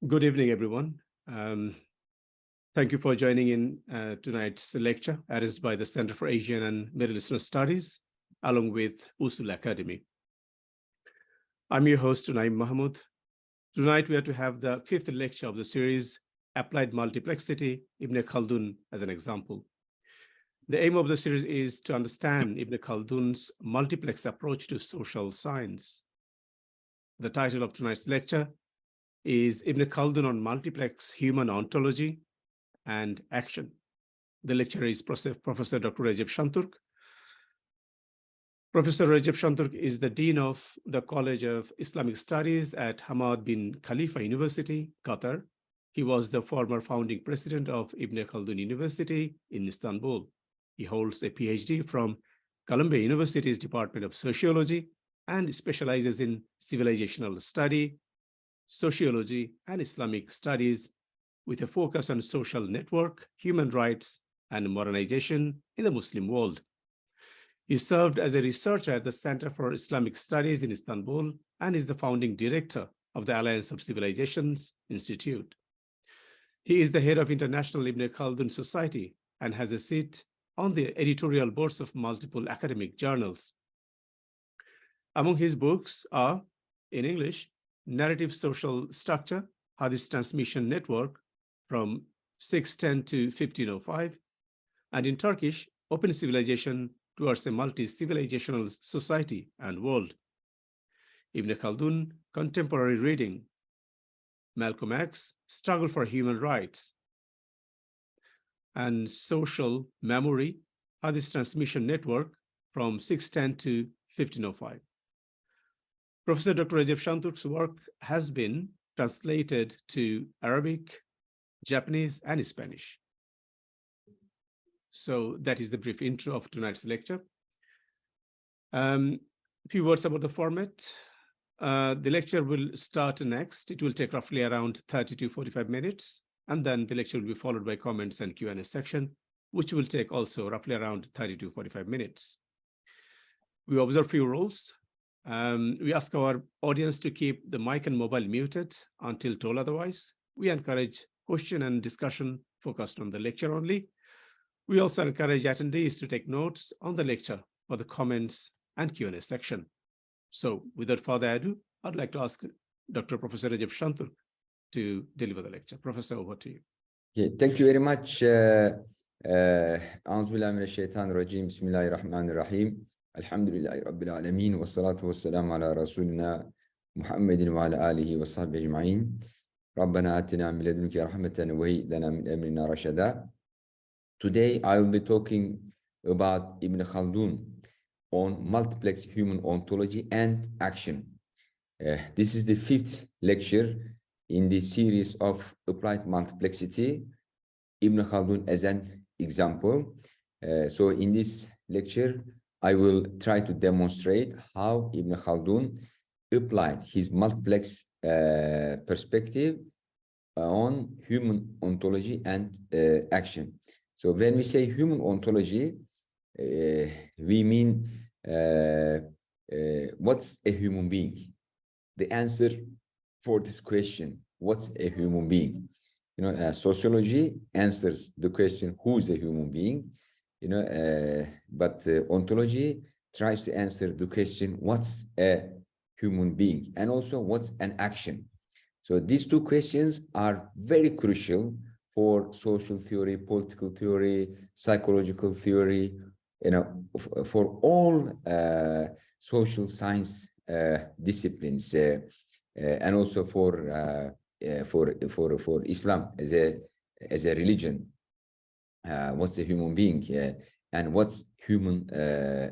Good evening, everyone. Thank you for joining in tonight's lecture, arranged by the Center for Asian and Middle Eastern Studies, along with Usul Academy. I'm your host, Naeem Mahmood. Tonight, we are to have the fifth lecture of the series, Applied Multiplexity, Ibn Khaldun as an example. The aim of the series is to understand Ibn Khaldun's multiplex approach to social science. The title of tonight's lecture is Ibn Khaldun on Multiplex Human Ontology and Action. The lecturer is Professor Dr. Recep Şentürk. Professor Recep Şentürk is the Dean of the College of Islamic Studies at Hamad bin Khalifa University, Qatar. He was the former founding president of Ibn Khaldun University in Istanbul. He holds a PhD from Columbia University's Department of Sociology and specializes in civilizational study, sociology, and Islamic studies with a focus on social network, human rights, and modernization in the Muslim world. He served as a researcher at the Center for Islamic Studies in Istanbul and is the founding director of the Alliance of Civilizations Institute. He is the head of International Ibn Khaldun Society and has a seat on the editorial boards of multiple academic journals. Among his books are, in English, Narrative Social Structure, Hadith Transmission Network from 610 to 1505, and in Turkish, Open Civilization Towards a Multi-Civilizational Society and World. Ibn Khaldun, Contemporary Reading, Malcolm X, Struggle for Human Rights, and Social Memory, Hadith Transmission Network from 610 to 1505. Professor Dr. Recep Şentürk's work has been translated to Arabic, Japanese, and Spanish. So that is the brief intro of tonight's lecture. A few words about the format. The lecture will start next. It will take roughly around 30 to 45 minutes. And then the lecture will be followed by comments and Q&A section, which will take also roughly around 30 to 45 minutes. We observe few rules. We ask our audience to keep the mic and mobile muted until told otherwise. We encourage question and discussion focused on the lecture only. We also encourage attendees to take notes on the lecture for the comments and Q&A section. So without further ado, I'd like to ask Dr. Professor Recep Şentürk to deliver the lecture. Professor, over to you. Okay, thank you very much. أعوذ بالله من الشيطان الرجيم. بسم الله الرحمن الرحيم. الحمد لله رب العالمين والصلاة والسلام على رسولنا محمد وعلى آله وصحبه أجمعين. ربنا آتنا من لدنك رحمة وهيئ لنا من أمرنا رشدا. Today I will be talking about Ibn Khaldun on multiplex human ontology and action. This is the fifth lecture in the series of applied multiplexity, Ibn Khaldun as an example. So in this lecture, I will try to demonstrate how Ibn Khaldun applied his multiplex perspective on human ontology and action. So when we say human ontology, we mean what's a human being? The answer for this question, what's a human being? You know, sociology answers the question, who's a human being? You know, but ontology tries to answer the question, what's a human being? And also, what's an action? So these two questions are very crucial for social theory, political theory, psychological theory, you know, for all social science disciplines, and also for Islam as a religion. What's a human being, and what's human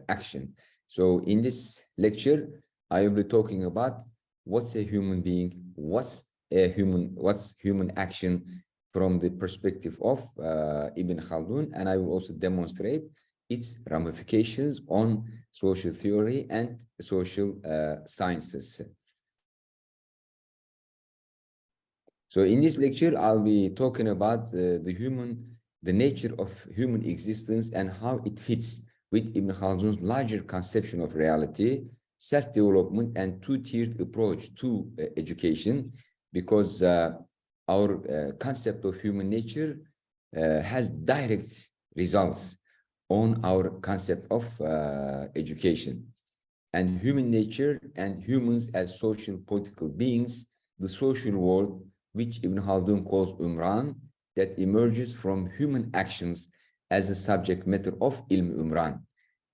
action? So in this lecture, I will be talking about what's a human being, what's human action from the perspective of Ibn Khaldun, and I will also demonstrate its ramifications on social theory and social sciences. So in this lecture, I'll be talking about the nature of human existence and how it fits with Ibn Khaldun's larger conception of reality, self-development, and two-tiered approach to education, because our concept of human nature has direct results on our concept of education. And human nature and humans as social political beings, the social world, which Ibn Khaldun calls Umran, that emerges from human actions as the subject matter of Ilm Umran,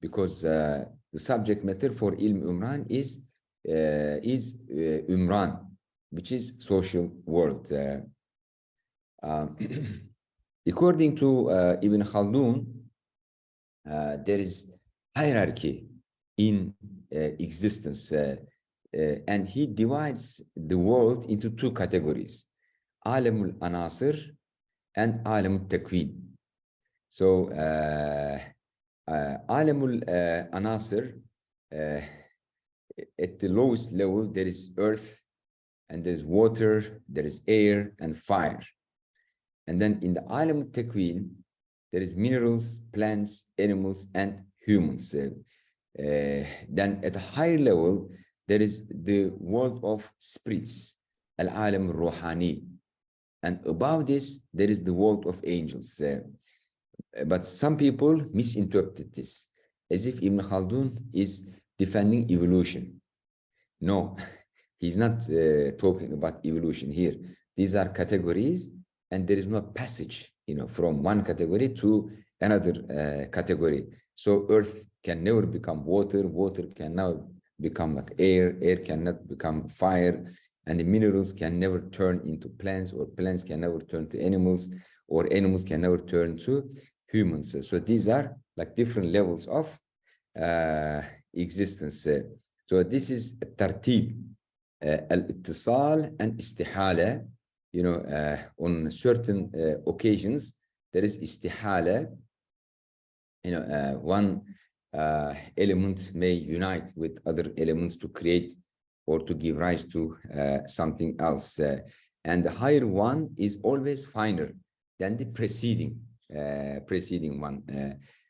because the subject matter for Ilm Umran is Umran, which is social world. According to Ibn Khaldun, there is hierarchy in existence, and he divides the world into two categories: Alamul Anasir and Alamul Takwin. So Alamul Anasir, at the lowest level, there is earth, and there is water, there is air and fire. And then in the Alamul Takwin, there is minerals, plants, animals, and humans. Then at a higher level, there is the world of spirits, Al-Alam Ruhani. And above this, there is the world of angels. But some people misinterpret this as if Ibn Khaldun is defending evolution. No, he's not talking about evolution here. These are categories, and there is no passage, from one category to another category. So earth can never become water, water can never become like air, air cannot become fire, and the minerals can never turn into plants, or plants can never turn to animals, or animals can never turn to humans. So these are like different levels of existence. So this is tartib, al-ittisal and istihala. On certain occasions, there is istihala. One element may unite with other elements to create or to give rise to something else. And the higher one is always finer than the preceding one.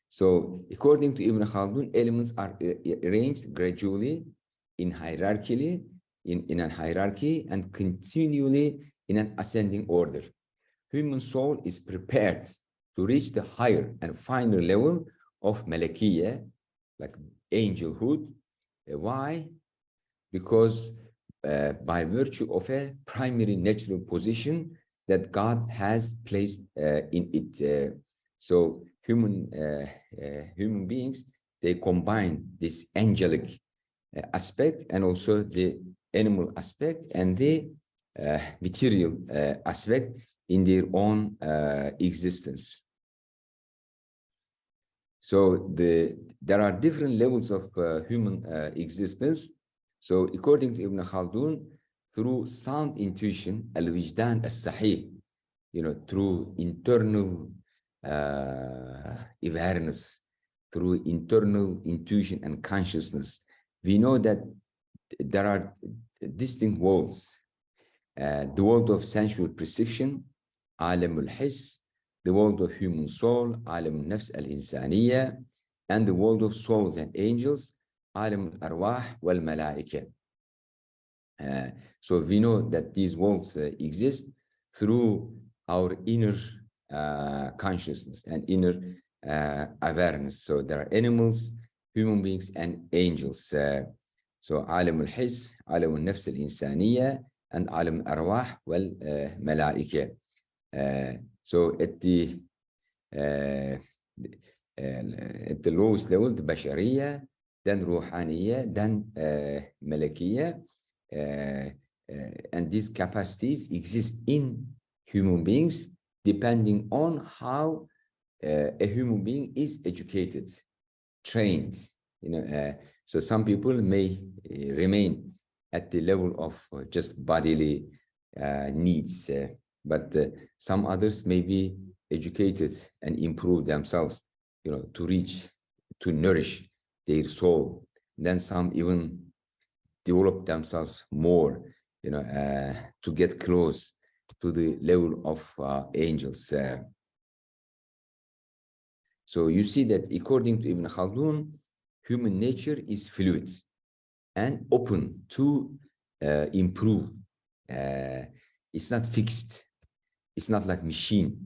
So according to Ibn Khaldun, elements are arranged gradually in hierarchy, in a hierarchy, and continually in an ascending order. Human soul is prepared to reach the higher and finer level of Malakiyya, like angelhood. Why? Because by virtue of a primary natural position that God has placed in it. So human beings, they combine this angelic aspect and also the animal aspect and the material aspect in their own existence. So there are different levels of human existence. So according to Ibn Khaldun, through sound intuition, al-wijdan as-sahih, through internal awareness, through internal intuition and consciousness, we know that there are distinct worlds. The world of sensual perception, alam al-hiss, the world of human soul, alam al-nafs al-insaniya, and the world of souls and angels, alam al-arwah wal-malaika. So we know that these worlds exist through our inner consciousness and inner awareness. So there are animals, human beings, and angels. So alam al-hiss, alam al-nafs al-insaniya, and alam al-arwah wal-malaika. So at the lowest level, the bashariya, then ruhaniya, then malakiya, and these capacities exist in human beings depending on how a human being is educated, trained. So some people may remain at the level of just bodily needs, but some others may be educated and improve themselves, to nourish their soul. Then some even develop themselves more, to get close to the level of angels. So you see that according to Ibn Khaldun, human nature is fluid and open to improve. It's not fixed. it's not like machine,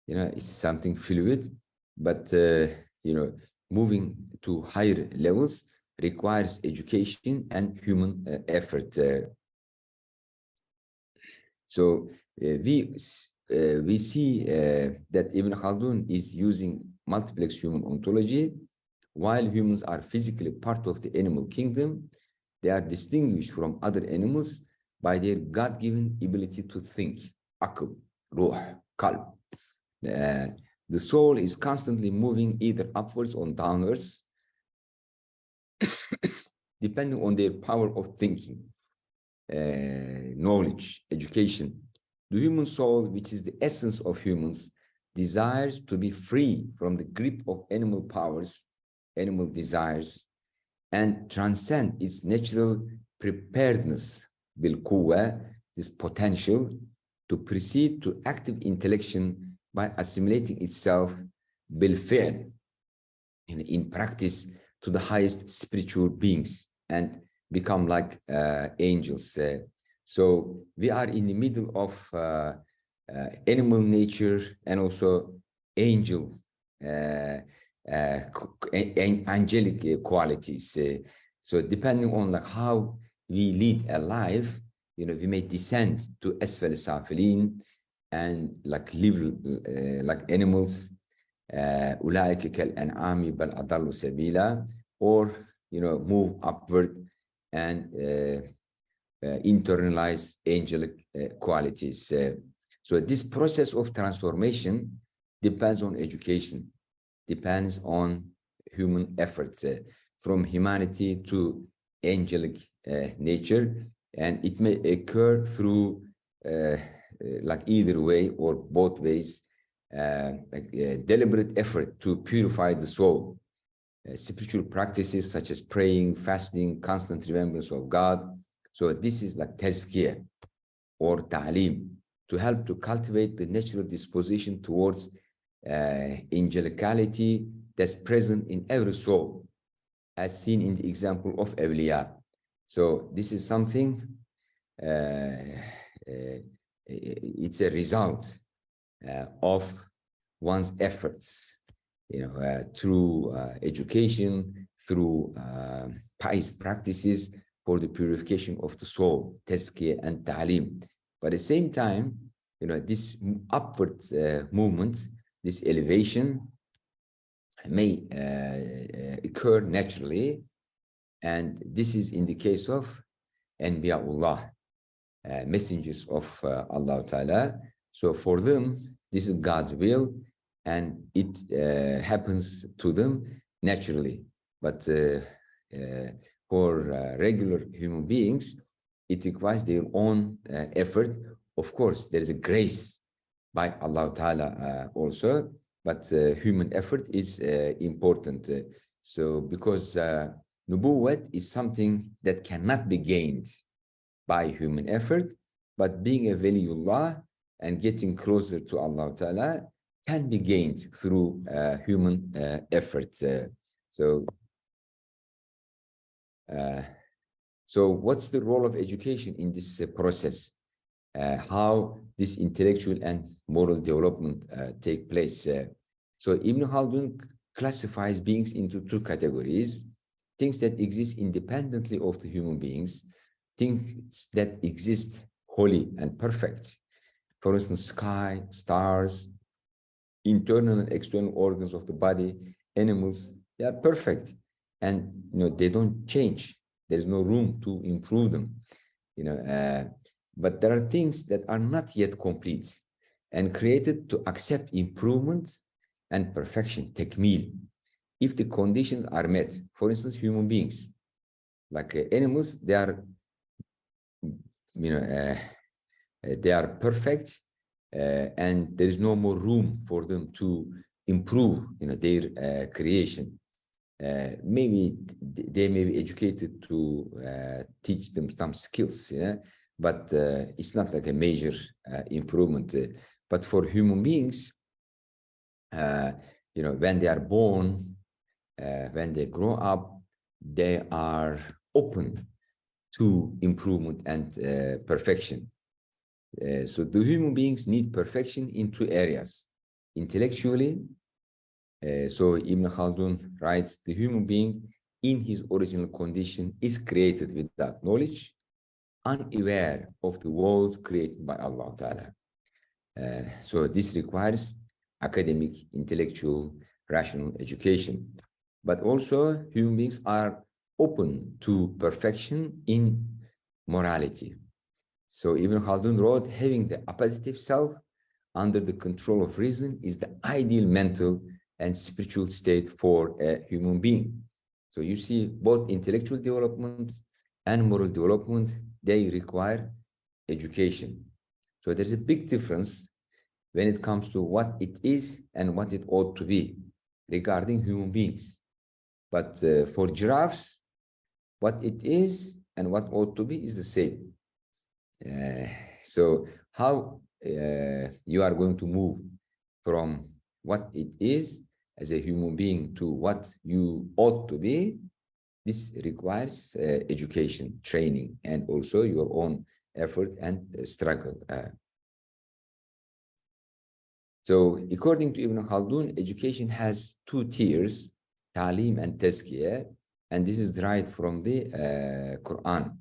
it's something fluid, but moving to higher levels requires education and human effort. So we see that Ibn Khaldun is using multiplex human ontology. While humans are physically part of the animal kingdom, they are distinguished from other animals by their God-given ability to think, akıl, ruh, kalb. The soul is constantly moving either upwards or downwards, depending on their power of thinking, knowledge, education. The human soul, which is the essence of humans, desires to be free from the grip of animal powers, animal desires, and transcend its natural preparedness, bilquwa, this potential to proceed to active intellection by assimilating itself, bilfi'l, in practice, to the highest spiritual beings and become like angels. So we are in the middle of animal nature and also angel, angelic qualities. So depending on like how we lead a life, we may descend to asfal safilin and like live like animals, ulaika kal an'ami bal adallu sabila, or move upward and internalize angelic qualities. So this process of transformation depends on education, depends on human efforts, from humanity to angelic nature, and it may occur through like either way or both ways, deliberate effort to purify the soul, spiritual practices such as praying, fasting, constant remembrance of God. So this is like tazkiyah or ta'lim, to help to cultivate the natural disposition towards angelicality that's present in every soul, as seen in the example of awliya. So this is something, it's a result of one's efforts, through education, through pious practices for the purification of the soul, tazkiyah and ta'lim. But at the same time, this upward movement, this elevation may occur naturally, and this is in the case of Anbiya'ullah, messengers of Allah Ta'ala. So for them, this is God's will, and it happens to them naturally. But for regular human beings, it requires their own effort. Of course, there is a grace by Allah Ta'ala also, but human effort is important. So because nubuwwat is something that cannot be gained by human effort, but being a waliullah and getting closer to Allah Ta'ala can be gained through human effort. So what's the role of education in this process? How this intellectual and moral development take place? So Ibn Khaldun classifies beings into two categories: things that exist independently of the human beings, things that exist wholly and perfect. For instance, sky, stars, internal and external organs of the body, animals, they are perfect, and they don't change. There's no room to improve them. But there are things that are not yet complete and created to accept improvement and perfection, takmil, if the conditions are met. For instance, human beings, like animals, they are, they are perfect, and there is no more room for them to improve, their creation. Maybe they may be educated to teach them some skills, but it's not like a major improvement. But for human beings, when they are born, when they grow up, they are open to improvement and perfection. So the human beings need perfection in two areas. Intellectually, so Ibn Khaldun writes, the human being in his original condition is created without knowledge, unaware of the worlds created by Allah Ta'ala. So this requires academic, intellectual, rational education. But also human beings are open to perfection in morality. So Ibn Khaldun wrote, having the appetitive self under the control of reason is the ideal mental and spiritual state for a human being. So you see both intellectual development and moral development, they require education. So there's a big difference when it comes to what it is and what it ought to be regarding human beings. But for giraffes, what it is and what ought to be is the same. So how you are going to move from what it is as a human being to what you ought to be, this requires education, training, and also your own effort and struggle. So according to Ibn Khaldun, education has two tiers, ta'lim and tazkiyah, and this is derived from the Quran,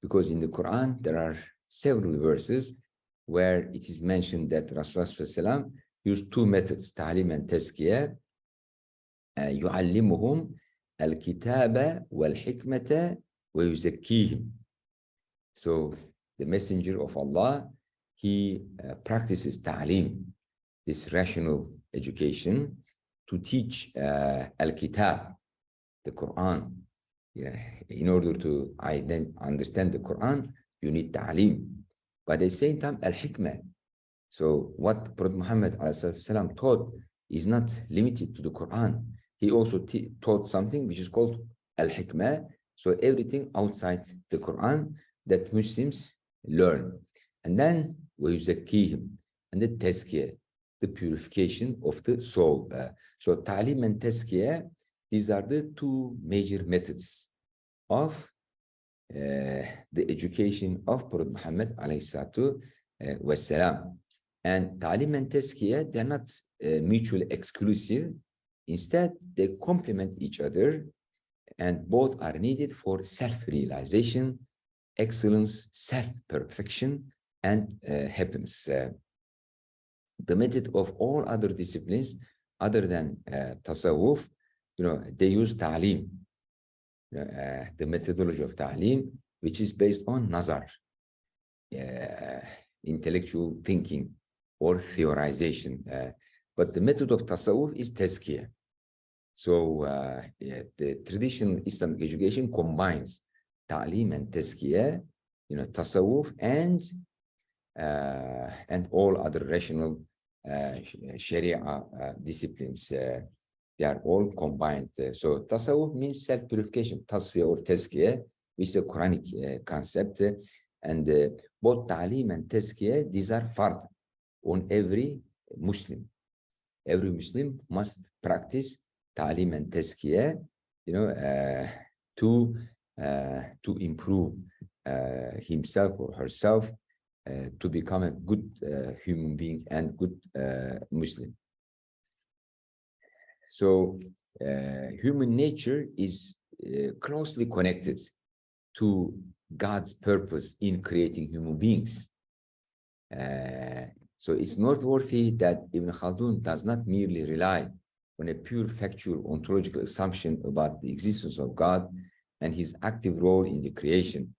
because in the Quran there are several verses where it is mentioned that Rasulullah used two methods, ta'lim and tazkiyah. يعلمهم الكتاب والحكمة ويزكيهم. So the messenger of Allah, he practices ta'lim, this rational education, to teach al-kitab, the Quran. In order to understand the Quran, you need ta'lim. But at the same time, al-hikmah. So what Prophet Muhammad ﷺ taught is not limited to the Quran. He also taught something which is called al-hikmah. So everything outside the Quran that Muslims learn. And then وَيُزَكِّيهِمْ, and the tazkiyah, the purification of the soul. So ta'lim and tazkiyah, these are the two major methods of the education of Prophet Muhammad ﷺ. And ta'lim and tazkiyah, they're not mutually exclusive. Instead, they complement each other, and both are needed for self-realization, excellence, self-perfection, and happiness. The method of all other disciplines, other than tasawwuf, they use ta'lim, the methodology of ta'lim, which is based on nazar, intellectual thinking or theorization. But the method of tasawwuf is tazkiyah. So the traditional Islamic education combines ta'lim and tazkiyah, tasawwuf and all other rational sharia disciplines. They are all combined. So tasawwuf means self-purification, tasfiyah or tazkiyah, which is a Quranic concept. And both ta'lim and tazkiyah, these are fard on every Muslim. Every Muslim must practice ta'lim and tazkiyah, to improve himself or herself, to become a good human being and good Muslim. So human nature is closely connected to God's purpose in creating human beings. So it's noteworthy that Ibn Khaldun does not merely rely on a pure factual ontological assumption about the existence of God and his active role in the creation.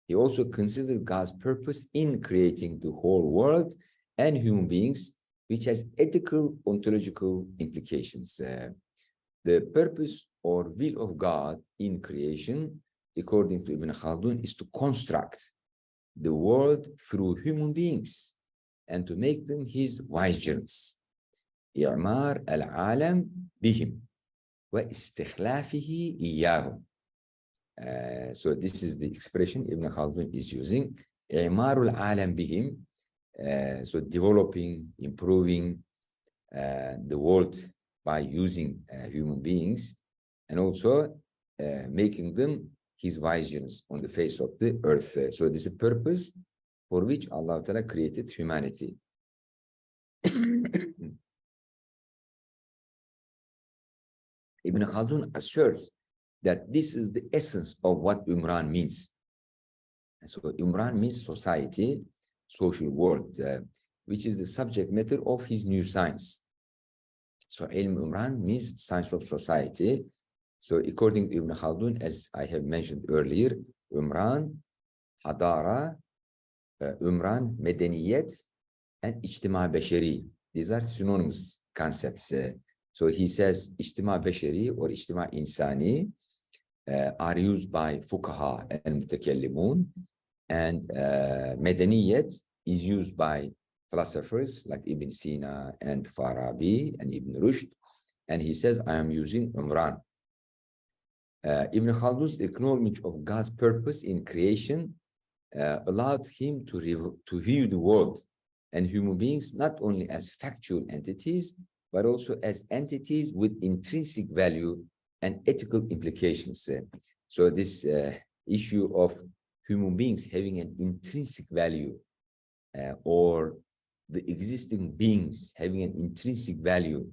He also considered God's purpose in creating the whole world and human beings, which has ethical ontological implications. The purpose or will of God in creation, according to Ibn Khaldun, is to construct the world through human beings and to make them his vicegerents. إعمار العالم بهم واستخلافه إياهم. So this is the expression Ibn Khaldun is using. إعمار العالم بهم, so developing, improving the world by using human beings, and also making them his vicegerents on the face of the earth. So this is a purpose for which Allah Ta'ala created humanity. Ibn Khaldun asserts that this is the essence of what Umran means. So Umran means society, social world, which is the subject matter of his new science. So Ilm Umran means science of society. So according to Ibn Khaldun, as I have mentioned earlier, Umran, Hadara, Umran, Medeniyet, and İçtima Beşeri. These are synonymous concepts. So he says İçtima Beşeri or İçtima İnsani are used by Fuqaha and Mutakellimun, and Medeniyet is used by philosophers like Ibn Sina and Farabi and Ibn Rushd, and he says, I am using Umran. Ibn Khaldun's acknowledgement of God's purpose in creation allowed him to view the world and human beings not only as factual entities, but also as entities with intrinsic value and ethical implications. So this issue of human beings having an intrinsic value or the existing beings having an intrinsic value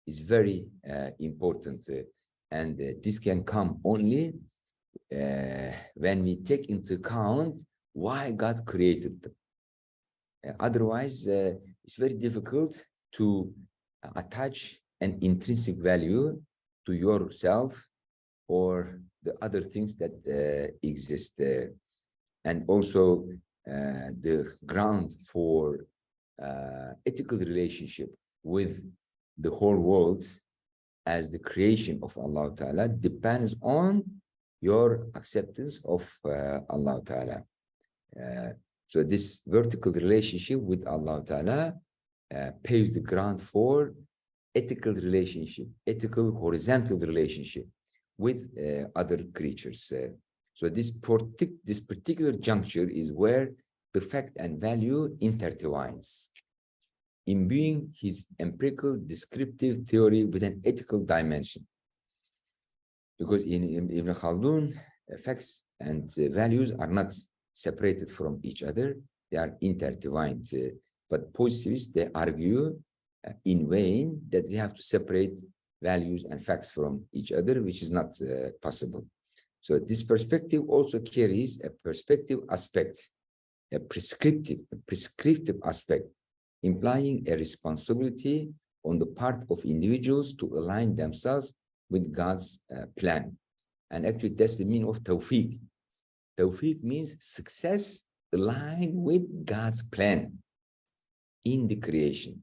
is very important. And this can come only when we take into account why God created them. Otherwise, it's very difficult to attach an intrinsic value to yourself or the other things that exist. And also the ground for ethical relationship with the whole world as the creation of Allah Ta'ala depends on your acceptance of Allah Ta'ala. So this vertical relationship with Allah Ta'ala paves the ground for ethical relationship, ethical horizontal relationship with other creatures. So this particular juncture is where the fact and value intertwines, imbuing his empirical descriptive theory with an ethical dimension. Because in Ibn Khaldun, facts and values are not separated from each other, they are intertwined. But positivists, they argue in vain that we have to separate values and facts from each other, which is not possible. So this perspective also carries a perspective aspect, a prescriptive aspect, implying a responsibility on the part of individuals to align themselves with God's plan. And actually, that's the meaning of tawfiq. Tawfiq means success aligned with God's plan in the creation.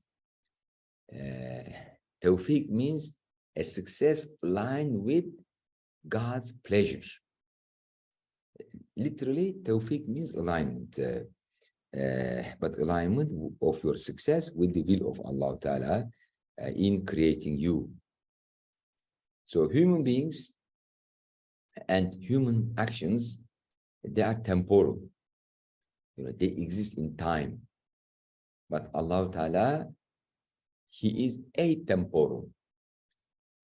Tawfiq means a success aligned with God's pleasure. Literally, tawfiq means alignment, but alignment of your success with the will of Allah Ta'ala in creating you. So human beings and human actions, they are temporal. They exist in time. But Allah Ta'ala, He is atemporal.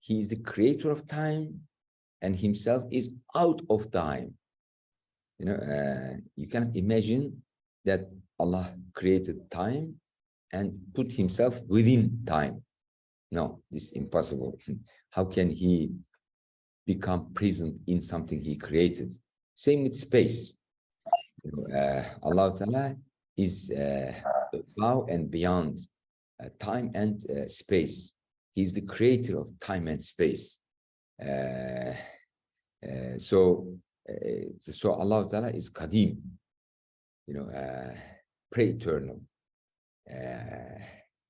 He is the creator of time and Himself is out of time. You cannot imagine that Allah created time and put Himself within time. No, this is impossible. How can He become present in something He created? Same with space. Allah Ta'ala is above and beyond time and space. He's the creator of time and space. So Allah Ta'ala is Qadim, pre-eternal,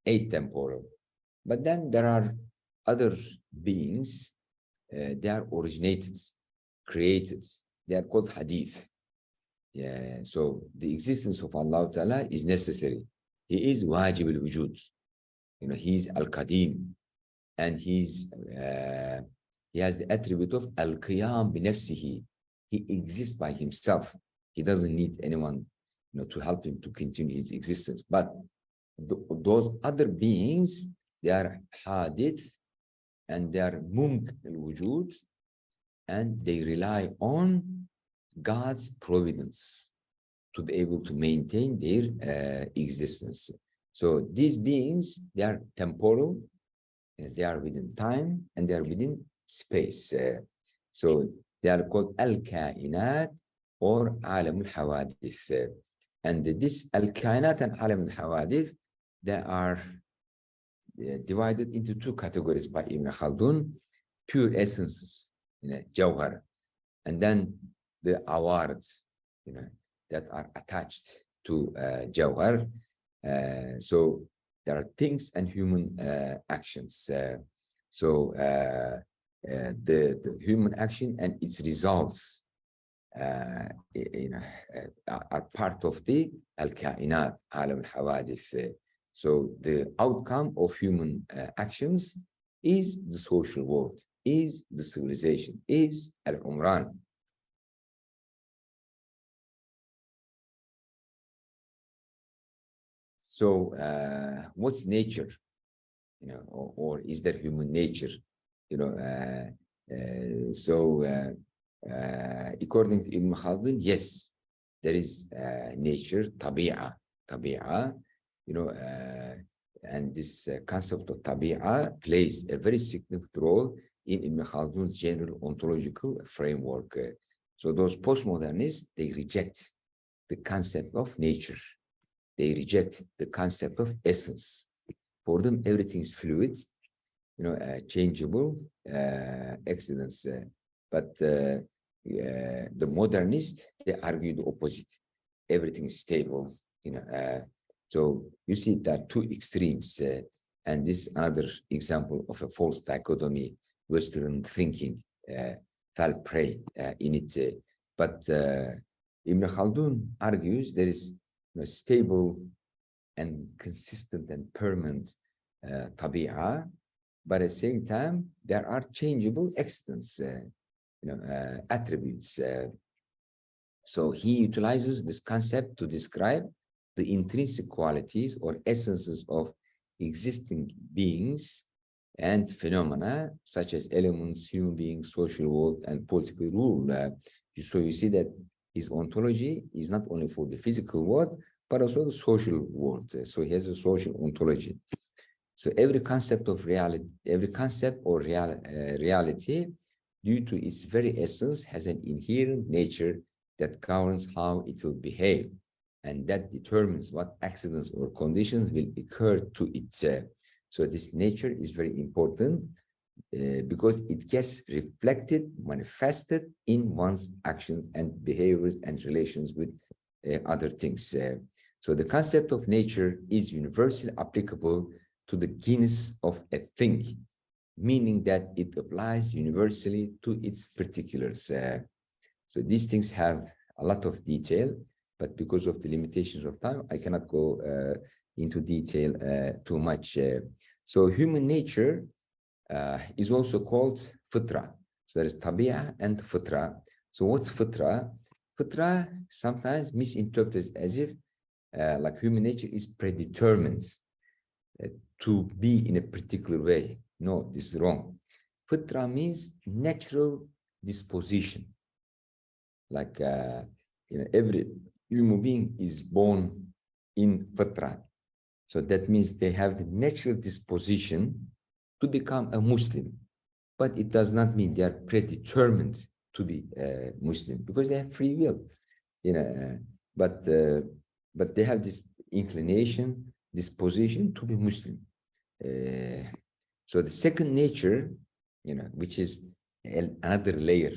atemporal. But then there are other beings, they are originated, created. They are called hadith. Yeah, so the existence of Allah Ta'ala is necessary. He is wajib al-wujud. He is al-qadim, and he has the attribute of al-qiyam bi-nafsihi. He exists by himself. He doesn't need anyone, to help him to continue his existence. But those other beings, they are hadith, and they are mumk al-wujud, and they rely on God's providence to be able to maintain their existence. So these beings, they are temporal, they are within time, and they are within space. So they are called al-kainat or alam al-hawadith. And this al-kainat and alam al-hawadith, they are divided into two categories by Ibn Khaldun: pure essences, jawhar, and then the awards, that are attached to jawhar. So there are things and human actions. So the human action and its results are part of the al-kainat, alam al-hawadith. So the outcome of human actions is the social world, is the civilization, is al-umran. So what's nature? Or is there human nature? According to Ibn Khaldun, yes, there is nature, tabi'a, and this concept of tabi'a plays a very significant role in Ibn Khaldun's general ontological framework. So those postmodernists, they reject the concept of nature. They reject the concept of essence. For them, everything is fluid, changeable, accidents. But the modernists, they argue the opposite. Everything is stable, So you see there are two extremes, and this is another example of a false dichotomy. Western thinking fell prey in it. But Ibn Khaldun argues there is stable and consistent and permanent tabi'a, but at the same time there are changeable accidents, attributes. So he utilizes this concept to describe the intrinsic qualities or essences of existing beings and phenomena, such as elements, human beings, social world, and political rule. So you see that his ontology is not only for the physical world, but also the social world. So he has a social ontology. So every concept of reality, every concept or reality, due to its very essence, has an inherent nature that governs how it will behave, and that determines what accidents or conditions will occur to it. So this nature is very important because it gets reflected, manifested in one's actions and behaviors and relations with other things. So the concept of nature is universally applicable to the genus of a thing, meaning that it applies universally to its particulars. So these things have a lot of detail, but because of the limitations of time, I cannot go into detail too much. So human nature is also called fitra. So there is tabi'a and fitra. So what's fitra? Fitra sometimes misinterpreted as if like human nature is predetermined to be in a particular way. No, this is wrong. Fitra means natural disposition. Like, every human being is born in fitra. So that means they have the natural disposition to become a Muslim. But it does not mean they are predetermined to be Muslim, because they have free will. But they have this inclination, disposition to be Muslim. So the second nature, which is another layer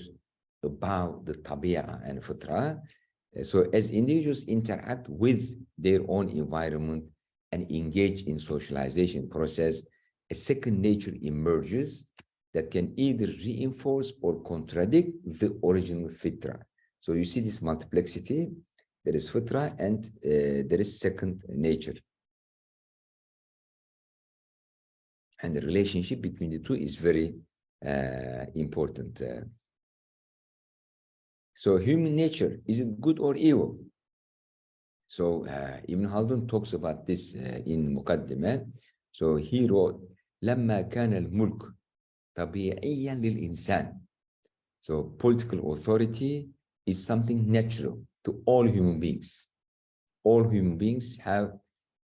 about the tabi'a and fitra. So as individuals interact with their own environment and engage in socialization process, a second nature emerges that can either reinforce or contradict the original fitra. So you see this multiplexity, there is fitra and there is second nature. And the relationship between the two is very important. So human nature, is it good or evil? So Ibn Khaldun talks about this in Muqaddimah. So he wrote, لما كان الملك طبيعيا للإنسان. So political authority is something natural to all human beings. all human beings have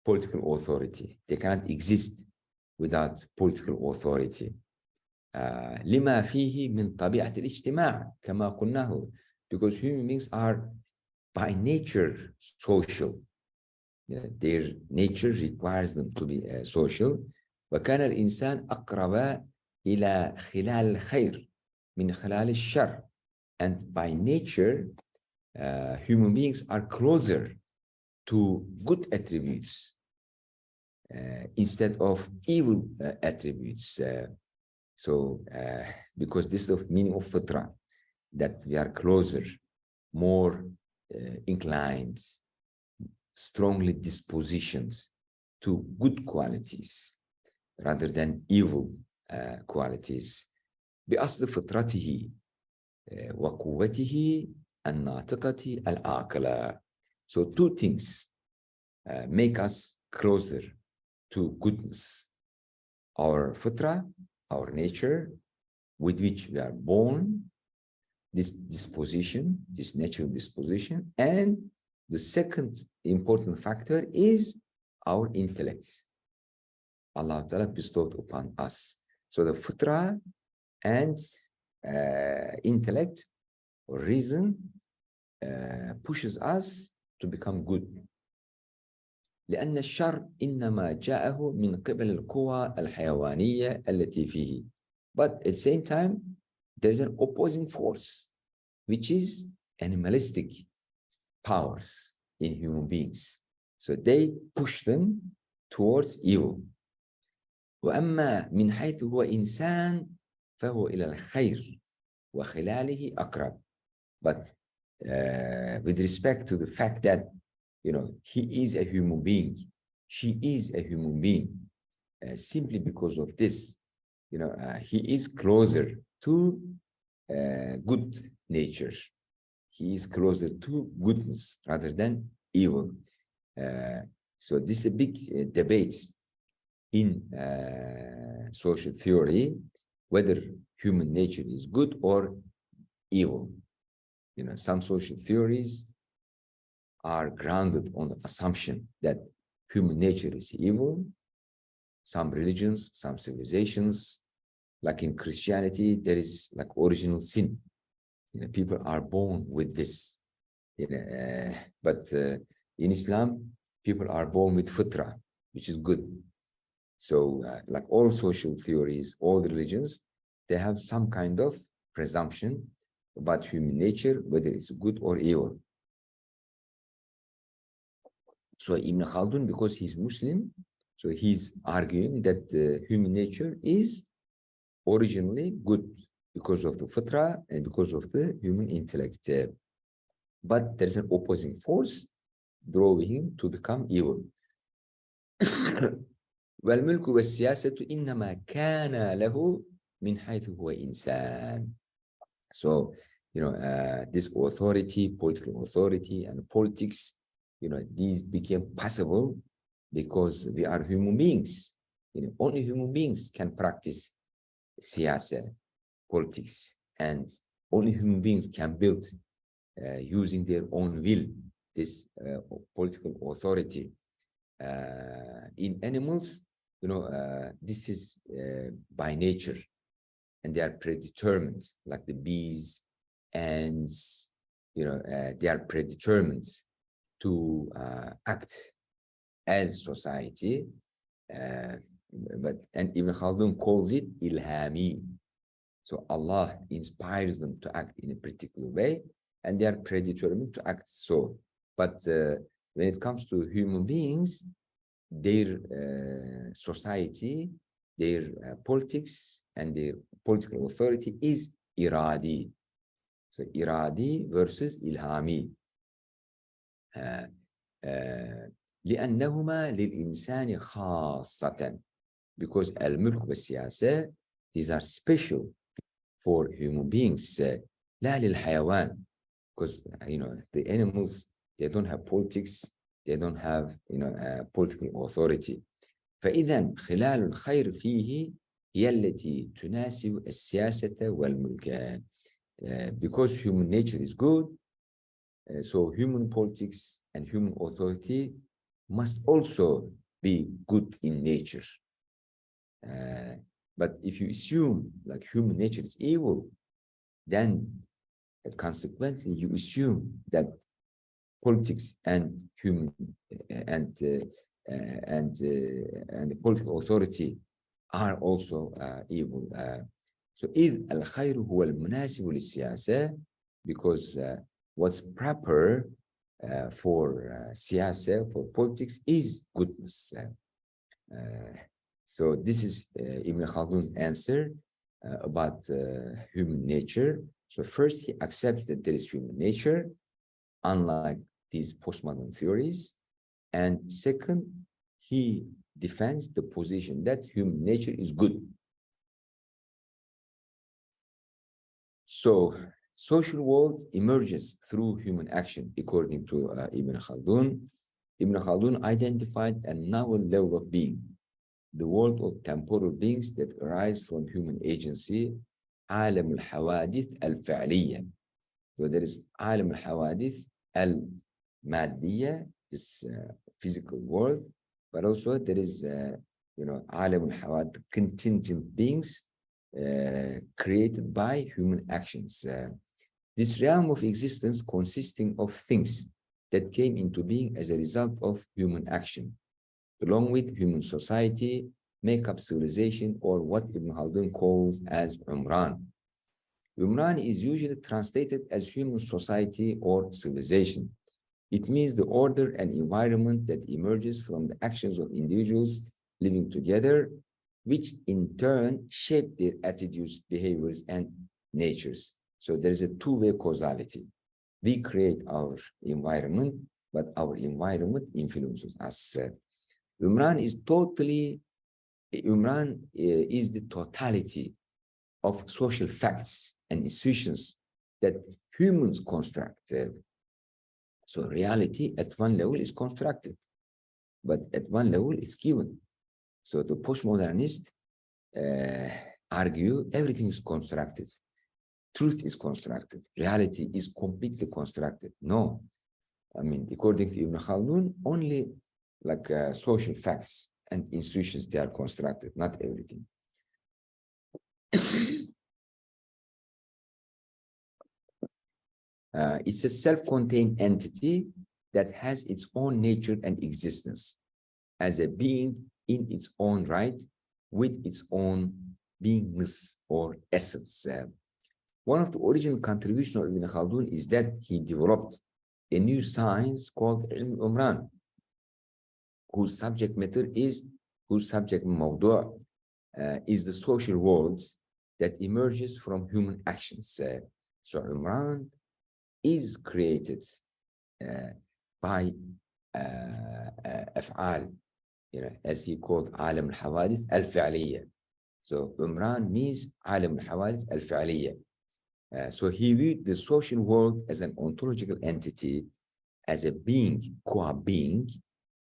political authority. They cannot exist without political authority. لما فيه من طبيعة الاجتماع كما قلناه, because human beings are by nature social. Their nature requires them to be social. وكان الإنسان أقرب إلى خلال الخير من خلال الشر. And by nature, human beings are closer to good attributes instead of evil attributes. Because this is the meaning of fitra, that we are closer, more inclined, strongly dispositioned to good qualities rather than evil qualities. بأصل فطرته وقوته الناطقة العاقلة. So two things make us closer to goodness. Our fitra, our nature, with which we are born, this disposition, this natural disposition, and the second important factor is our intellect. Allah Ta'ala bestowed upon us. So the fitra and intellect or reason pushes us to become good. لأن الشر إنما جاءه من قبل القوى الحيوانية التي فيه. But at the same time, there's an opposing force, which is animalistic powers in human beings. So they push them towards evil. وأما من حيث هو إنسان فهو إلى الخير وخلاله أقرب. But with respect to the fact that, he is a human being, she is a human being, simply because of this, he is closer to good nature. He is closer to goodness rather than evil. So this is a big debate in social theory, whether human nature is good or evil. Some social theories are grounded on the assumption that human nature is evil. Some religions, some civilizations, like in Christianity, there is like original sin. People are born with this. But in Islam, people are born with fitra, which is good. So like all social theories, all religions, they have some kind of presumption about human nature, whether it's good or evil. So Ibn Khaldun, because he's Muslim, so he's arguing that human nature is originally good because of the fitra and because of the human intellect. But there's an opposing force drawing him to become evil. والملك والسياسة إنما كان له من حيث هو إنسان. So, this authority, political authority and politics, these became possible because we are human beings. Only human beings can practice siyasa, politics, and only human beings can build using their own will this political authority. In animals, this is by nature, and they are predetermined, like the bees, and they are predetermined to act as society. And Ibn Khaldun calls it ilhami. So Allah inspires them to act in a particular way, and they are predetermined to act so. But when it comes to human beings, their society, their politics, and their political authority is iradi. So iradi versus ilhami. لأنهما للإنسان خاصة, because الملك والسياسة, these are special for human beings. لا للحيوان, because the animals, they don't have politics, they don't have political authority. فإذا خلال الخير فيه هي التي تناسب السياسة والملك. Because human nature is good, So human politics and human authority must also be good in nature. But if you assume like human nature is evil, then consequently you assume that politics and human and the political authority are also evil. So إذ الخير هو المناسب للسياسة, because what's proper for siyasa, for politics, is goodness. So this is Ibn Khaldun's answer about human nature. So first, he accepts that there is human nature, unlike these postmodern theories. And second, he defends the position that human nature is good. So social world emerges through human action, according to Ibn Khaldun. Ibn Khaldun identified a novel level of being, the world of temporal beings that arise from human agency, عالم الحوادث الفعلية. So there is عالم الحوادث المادية, this physical world, but also there is, عالم الحوادث, contingent beings created by human actions. This realm of existence consisting of things that came into being as a result of human action, along with human society, make up civilization, or what Ibn Khaldun calls as Umran. Umran is usually translated as human society or civilization. It means the order and environment that emerges from the actions of individuals living together, which in turn shape their attitudes, behaviors, and natures. So there is a two-way causality. We create our environment, but our environment influences us. Umran is the totality of social facts and institutions that humans construct. So reality at one level is constructed, but at one level it's given. So the postmodernists argue everything is constructed. Truth is constructed. Reality is completely constructed. No. I mean, according to Ibn Khaldun, only like social facts and institutions, they are constructed, not everything. It's a self-contained entity that has its own nature and existence as a being in its own right, with its own beingness or essence. One of the original contributions of Ibn Khaldun is that he developed a new science called Ilm Umran, whose subject matter is, mawdu' is the social world that emerges from human actions. So Umran is created by af'al, as he called عالم الحوادث الفعلية. So Umran means عالم الحوادث الفعلية. So he viewed the social world as an ontological entity, as a being, qua-being,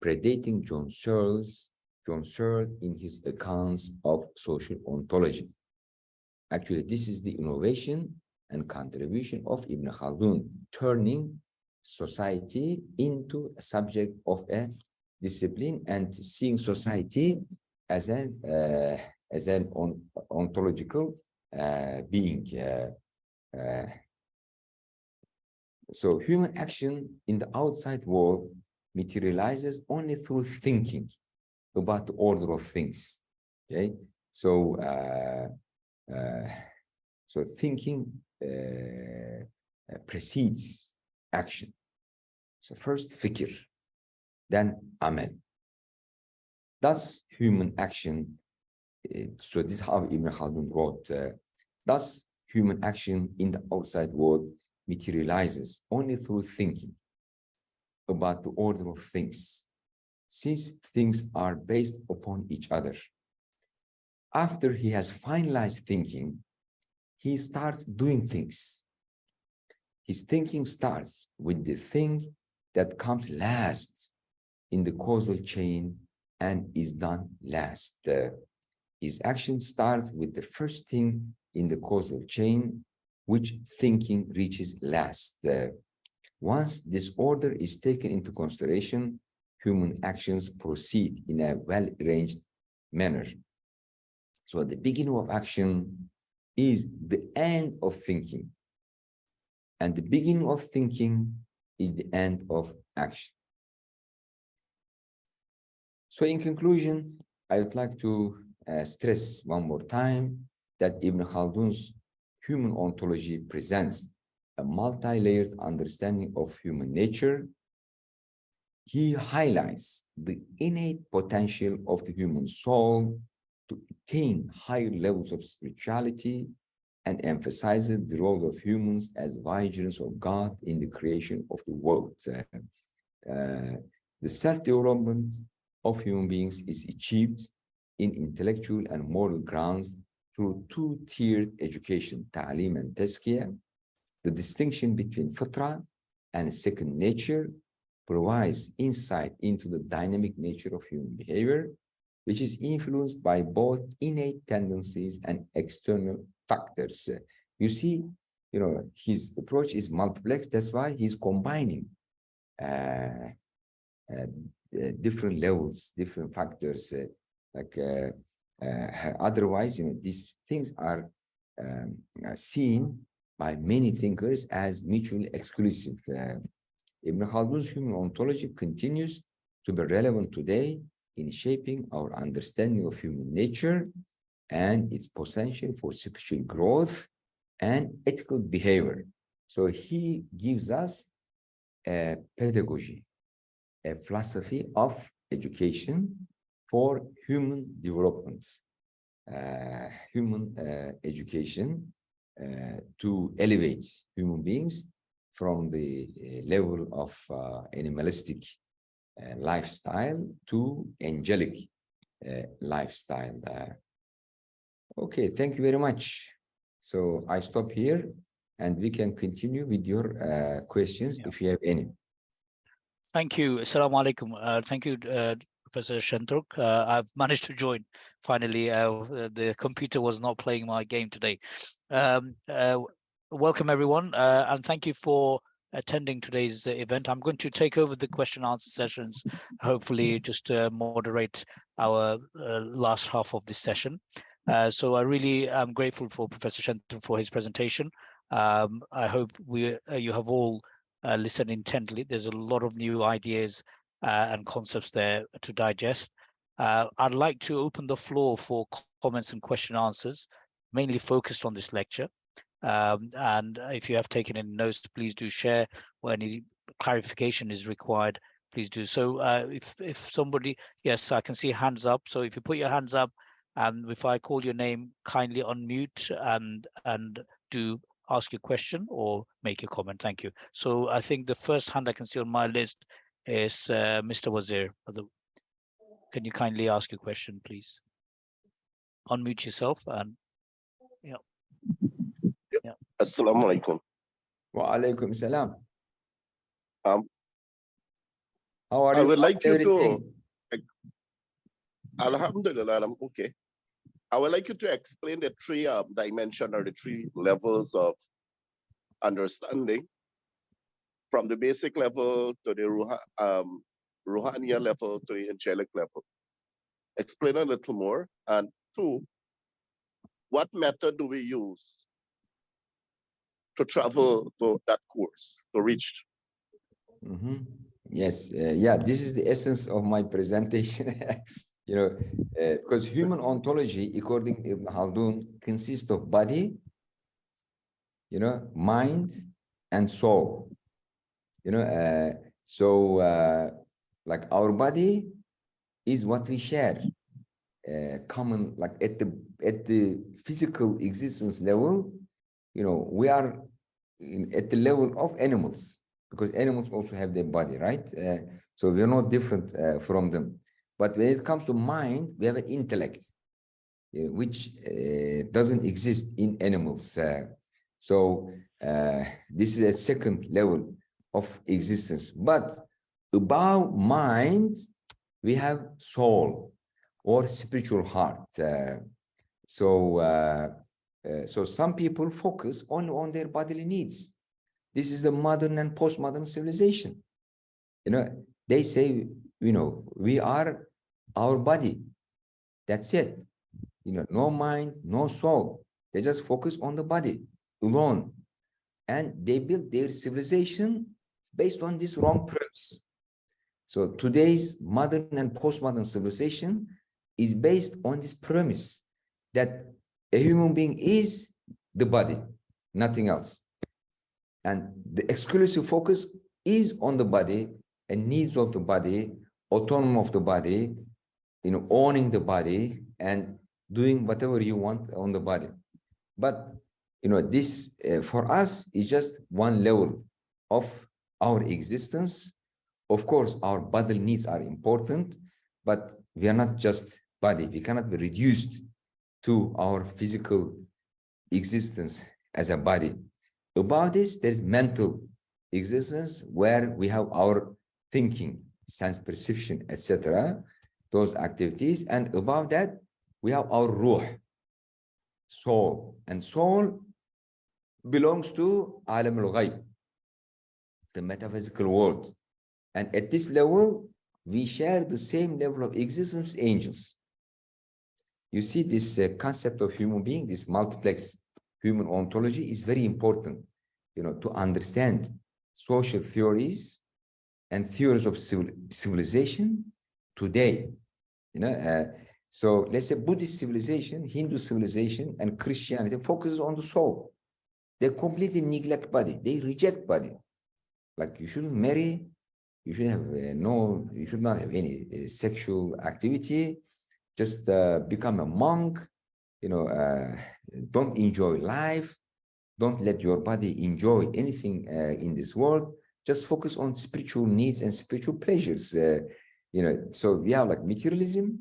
predating John Searle in his accounts of social ontology. Actually, this is the innovation and contribution of Ibn Khaldun, turning society into a subject of a discipline and seeing society as an ontological being. So human action in the outside world materializes only through thinking about the order of things. Okay, so so thinking precedes action. So first fikr, then amal. Thus human action, so this is how Ibn Khaldun wrote, thus human action in the outside world materializes only through thinking about the order of things, since things are based upon each other. After he has finalized thinking, he starts doing things. His thinking starts with the thing that comes last in the causal chain and is done last. His action starts with the first thing in the causal chain, which thinking reaches last. Once this order is taken into consideration, human actions proceed in a well-arranged manner. So the beginning of action is the end of thinking. And the beginning of thinking is the end of action. So in conclusion, I would like to stress one more time that Ibn Khaldun's human ontology presents a multi-layered understanding of human nature. He highlights the innate potential of the human soul to attain higher levels of spirituality and emphasizes the role of humans as vicegerents of God in the creation of the world. The self-development of human beings is achieved in intellectual and moral grounds through two-tiered education, ta'lim and tazkiyah. The distinction between fitra and second nature provides insight into the dynamic nature of human behavior, which is influenced by both innate tendencies and external factors. You see, his approach is multiplex. That's why he's combining different levels, different factors. Otherwise, these things are seen by many thinkers as mutually exclusive. Ibn Khaldun's human ontology continues to be relevant today in shaping our understanding of human nature and its potential for spiritual growth and ethical behavior. So he gives us a pedagogy, a philosophy of education for human development, human education to elevate human beings from the level of animalistic lifestyle to angelic lifestyle. Okay, thank you very much. So I stop here and we can continue with your questions if you have any. Thank you. Assalamu alaikum. Thank you, Professor Şentürk. I've managed to join finally. The computer was not playing my game today. Welcome everyone, and thank you for attending today's event. I'm going to take over the question and answer sessions, hopefully just moderate our last half of this session. So I really am grateful for Professor Şentürk for his presentation. I hope you have all listened intently. There's a lot of new ideas and concepts there to digest. I'd like to open the floor for comments and question answers, mainly focused on this lecture. And if you have taken any notes, please do share, or any clarification is required, please do. So if somebody, yes, I can see hands up. So if you put your hands up, and if I call your name, kindly unmute and do ask your question or make your comment. Thank you. So I think the first hand I can see on my list is Mr. Wazir. Can you kindly ask your question, please? Unmute yourself and yeah. Assalamu alaikum. Wa alaikum salam. How are you? I would like you to, Alhamdulillah, I'm okay. I would like you to explain the three dimensions or the three levels of understanding, from the basic level to the Ruhaniya level to the angelic level. Explain a little more. And two, what method do we use to travel to that course, to reach? Yes, yeah, this is the essence of my presentation. Because human ontology, according to Ibn Khaldun, consists of body, mind, and soul. Like our body is what we share, common, like at the physical existence level. We are at the level of animals, because animals also have their body, right? So we're not different from them. But when it comes to mind, we have an intellect, which doesn't exist in animals. So this is a second level of existence. But above mind, we have soul or spiritual heart. So some people focus only on their bodily needs. This is the modern and postmodern civilization. You know, they say, you know, we are our body. That's it. You know, no mind, no soul. They just focus on the body alone. And they built their civilization based on this wrong premise. So today's modern and postmodern civilization is based on this premise that a human being is the body, nothing else. And the exclusive focus is on the body and needs of the body, autonomy of the body, you know, owning the body and doing whatever you want on the body. But, you know, this for us is just one level of our existence. Of course, our bodily needs are important, but we are not just body. We cannot be reduced to our physical existence as a body. Above this, there's mental existence where we have our thinking, sense perception, etc., those activities. And above that, we have our ruh, soul. And soul belongs to alam al-ghayb, the metaphysical world. And at this level, we share the same level of existence with angels. You see, this concept of human being, this multiplex human ontology is very important, you know, to understand social theories and theories of civilization today. You know, so let's say Buddhist civilization, Hindu civilization, and Christianity focuses on the soul. They completely neglect body. They reject body. Like you shouldn't marry, you should have you should not have any sexual activity. Just become a monk. You know, don't enjoy life. Don't let your body enjoy anything in this world. Just focus on spiritual needs and spiritual pleasures. You know, so we have like materialism,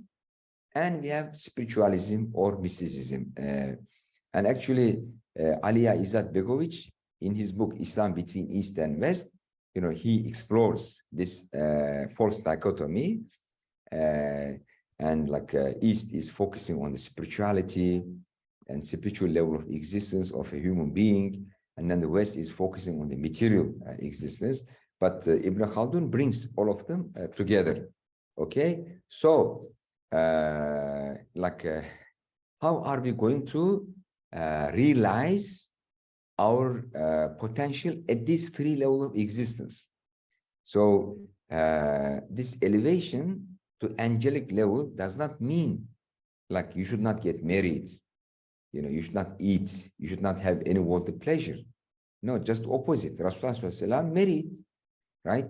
and we have spiritualism or mysticism. And actually, Aliya Izzat Begovic, in his book Islam Between East and West, you know, he explores this false dichotomy. And like East is focusing on the spirituality and spiritual level of existence of a human being, and then the West is focusing on the material existence. But Ibn Khaldun brings all of them together. Okay, so how are we going to realize our potential at these three levels of existence? So this elevation to angelic level does not mean like you should not get married, you know, you should not eat, you should not have any worldly pleasure. No, just opposite. Rasulullah married, right?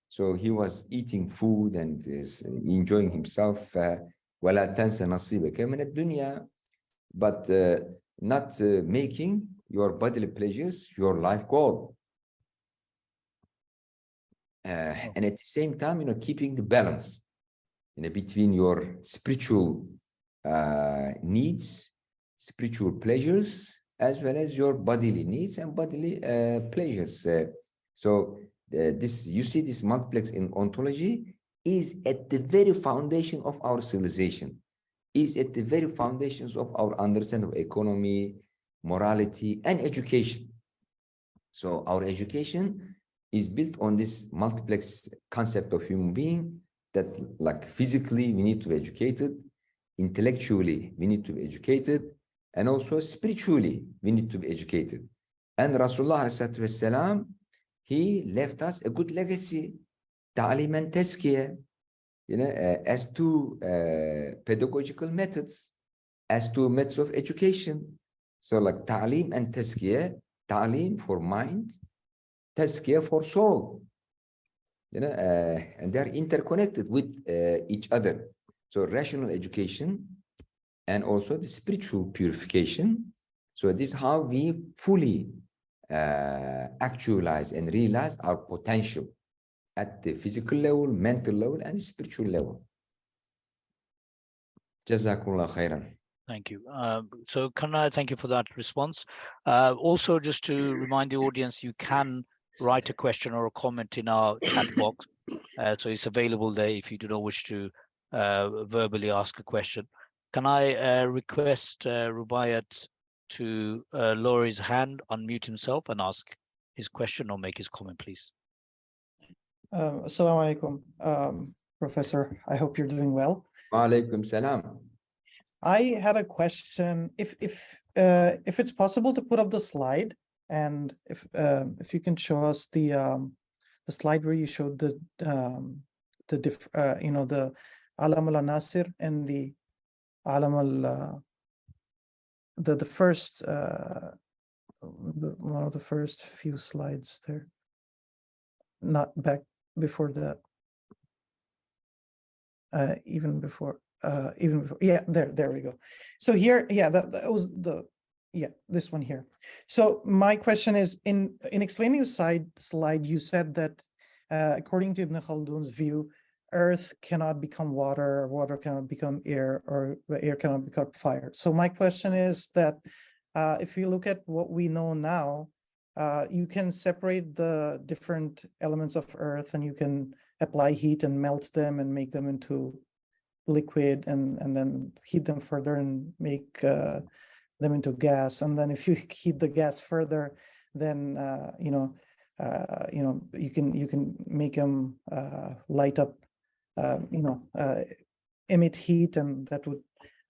So he was eating food and enjoying himself. وَلَا تَنْسَ نَصِيبَكَ مِنَ الدُّنْيَا, but not making your bodily pleasures your life goal. And at the same time, you know, keeping the balance, you know, between your spiritual needs, spiritual pleasures, as well as your bodily needs and bodily pleasures. So this, you see, this multiplex in ontology is at the very foundation of our civilization, is at the very foundations of our understanding of economy, morality, and education. So our education is built on this multiplex concept of human being, that like physically we need to be educated, intellectually we need to be educated, and also spiritually we need to be educated. And Rasulullah ﷺ, he left us a good legacy, ta'lim and tazkiyah, you know, as two pedagogical methods, as two methods of education. So like ta'lim and tazkiyah, ta'lim for mind, tazkiyah for soul, you know, and they're interconnected with each other. So rational education and also the spiritual purification. So this is how we fully actualize and realize our potential at the physical level, mental level, and spiritual level. Jazakumullah khairan. Thank you. So can I thank you for that response? Also, just to remind the audience, you can write a question or a comment in our chat box. So it's available there if you do not wish to verbally ask a question. Can I request Rubaiyat to lower his hand, unmute himself, and ask his question or make his comment, please. Assalamu alaikum, Professor. I hope you're doing well. Wa alaikum salam. I had a question. If it's possible to put up the slide, and if you can show us the slide where you showed the Alam al-Nasir and the Alam al the first one of the first few slides there, not back before that, even before, yeah, there we go. So here, yeah, that was this one here. So my question is, in explaining the slide, you said that according to Ibn Khaldun's view, earth cannot become water, water cannot become air, or air cannot become fire. So my question is that if you look at what we know now, you can separate the different elements of earth, and you can apply heat and melt them and make them into liquid, and then heat them further and make them into gas. And then if you heat the gas further, then you can make them light up, emit heat, and that would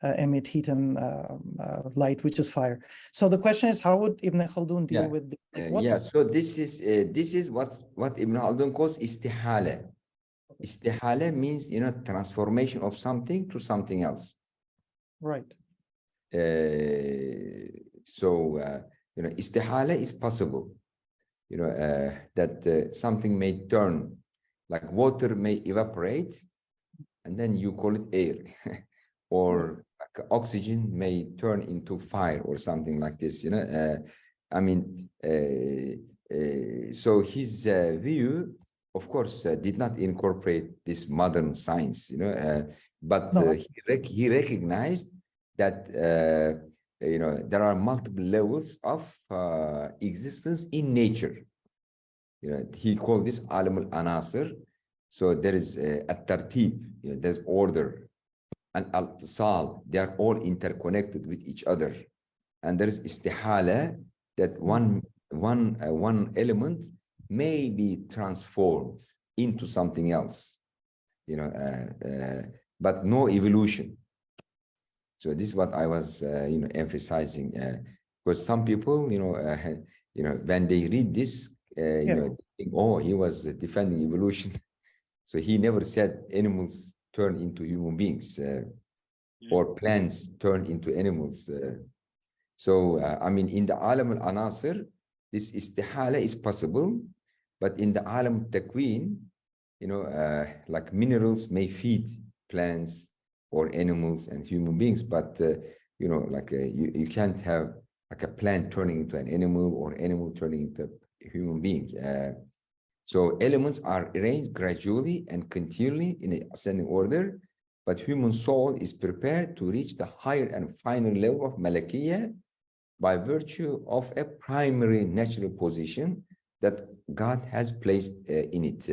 emit heat and light, which is fire. So the question is, how would Ibn Khaldun deal with this? Yeah, so this is what Ibn Khaldun calls istihala. Istihala means, transformation of something to something else. Right. Istihala is possible. That something may turn, like water may evaporate, and then you call it air, or like oxygen may turn into fire or something like this. So his view, of course, did not incorporate this modern science, but he recognized that there are multiple levels of existence in nature. He called this alam al-anasir. So there is a tartib, there's order, and al-tisal, they are all interconnected with each other. And there is istihala, that one element may be transformed into something else, but no evolution. So this is what I was, emphasizing, because some people, when they read this, they think, oh, he was defending evolution. So he never said animals turn into human beings, or plants turn into animals. In the alam al-anasir, this istihala is possible, but in the alam takween, like minerals may feed plants or animals and human beings, but you can't have like a plant turning into an animal or animal turning into a human being. So elements are arranged gradually and continually in an ascending order, but human soul is prepared to reach the higher and final level of malakiyah by virtue of a primary natural position that God has placed in it.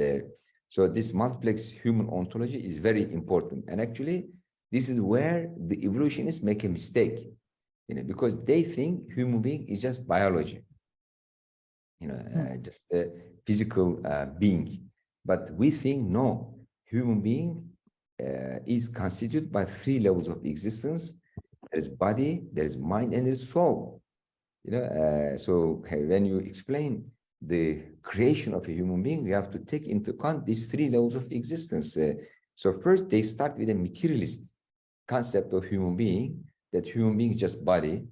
So this multiplex human ontology is very important. And actually, this is where the evolutionists make a mistake, because they think human being is just biology, just a physical being. But we think, no, human being is constituted by 3 levels of existence. There is body, there is mind, and there is soul. So when you explain the creation of a human being, you have to take into account these 3 levels of existence. So first, they start with a materialist concept of human being, that human being is just body.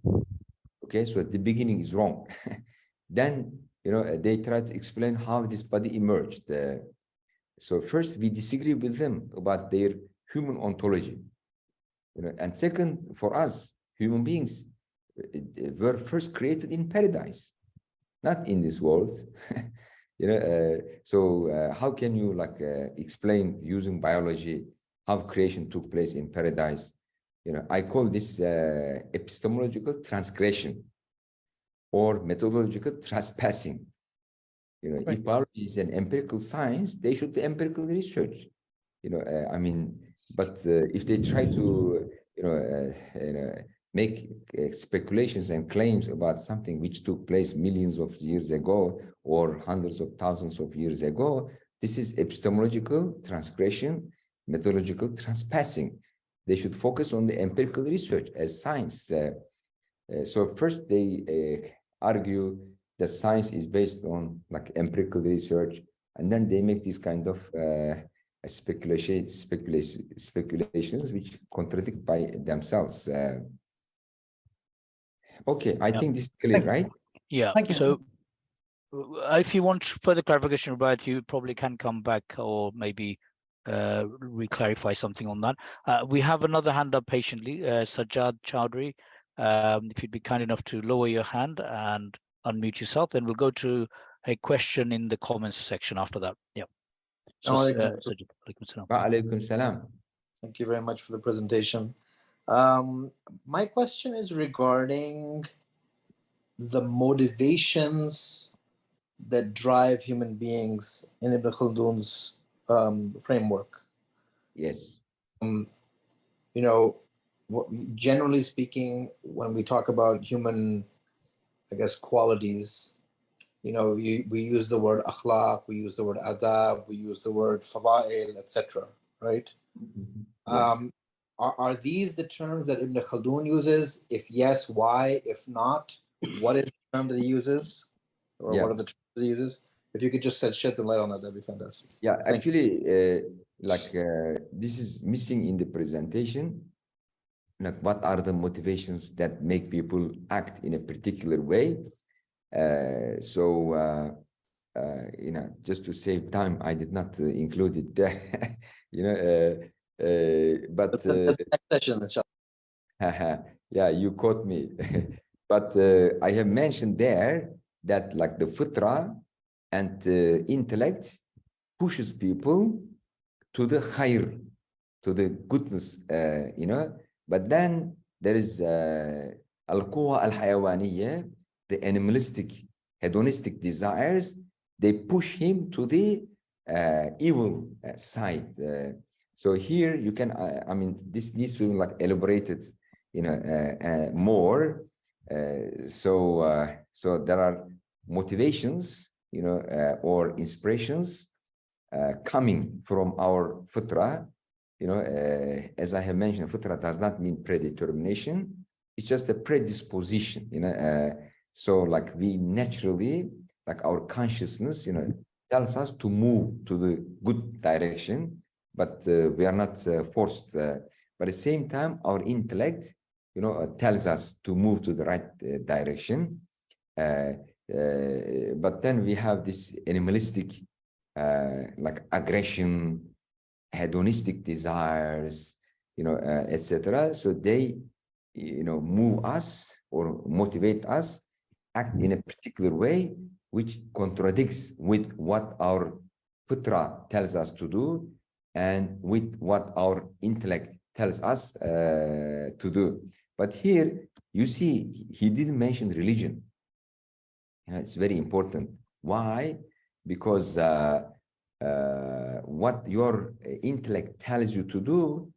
Okay, so at the beginning is wrong. Then, they try to explain how this body emerged. So first, we disagree with them about their human ontology. And second, for us, human beings were first created in paradise, not in this world. So how can you explain using biology how creation took place in paradise? I call this epistemological transgression or methodological trespassing. Right. If biology is an empirical science, they should do empirical research. But if they try to make speculations and claims about something which took place millions of years ago or hundreds of thousands of years ago, this is epistemological transgression, methodological transpassing. They should focus on the empirical research as science. So first they argue that science is based on like empirical research, and then they make this kind of speculations which contradict by themselves. Okay, I think this is clear, right? Yeah. Thank you. So if you want further clarification about, you probably can come back or maybe re-clarify something on that. We have another hand up patiently, Sajjad Chowdhury. If you'd be kind enough to lower your hand and unmute yourself, then we'll go to a question in the comments section after that. Yeah. So, Alaikum salam. Thank you very much for the presentation. My question is regarding the motivations that drive human beings in Ibn Khaldun's framework. Yes. You know, generally speaking, when we talk about human, I guess, qualities, you know, we use the word akhlaq, we use the word adab, we use the word fada'il, etc. Right? Yes. Are these the terms that Ibn Khaldun uses? If yes, why? If not, what is the term that he uses? Or Yes. what are the terms that he uses? If you could just shed some light on that, that'd be fantastic. Yeah, Thank actually, this is missing in the presentation. Like, what are the motivations that make people act in a particular way? You know, just to save time, I did not include it there. You know, but That's the next session, inshallah. yeah, you caught me. But I have mentioned there that like the fitra and intellect pushes people to the khair, to the goodness, you know. But then there is al-quwa al-hayawaniyya, the animalistic, hedonistic desires. They push him to the evil side. So here you can, I mean, this needs to be like elaborated, you know, more. So there are motivations, you know, or inspirations coming from our fitra. You know, as I have mentioned, fitra does not mean predetermination. It's just a predisposition, you know. So like we naturally, like our consciousness, you know, tells us to move to the good direction, but we are not forced. But at the same time, our intellect, you know, tells us to move to the right direction. But then we have this animalistic, like aggression, hedonistic desires, you know, etc. So they, you know, move us or motivate us, act in a particular way, which contradicts with what our fitra tells us to do and with what our intellect tells us to do. But here, you see, he didn't mention religion. You know, it's very important. Why? Because what your intellect tells you to do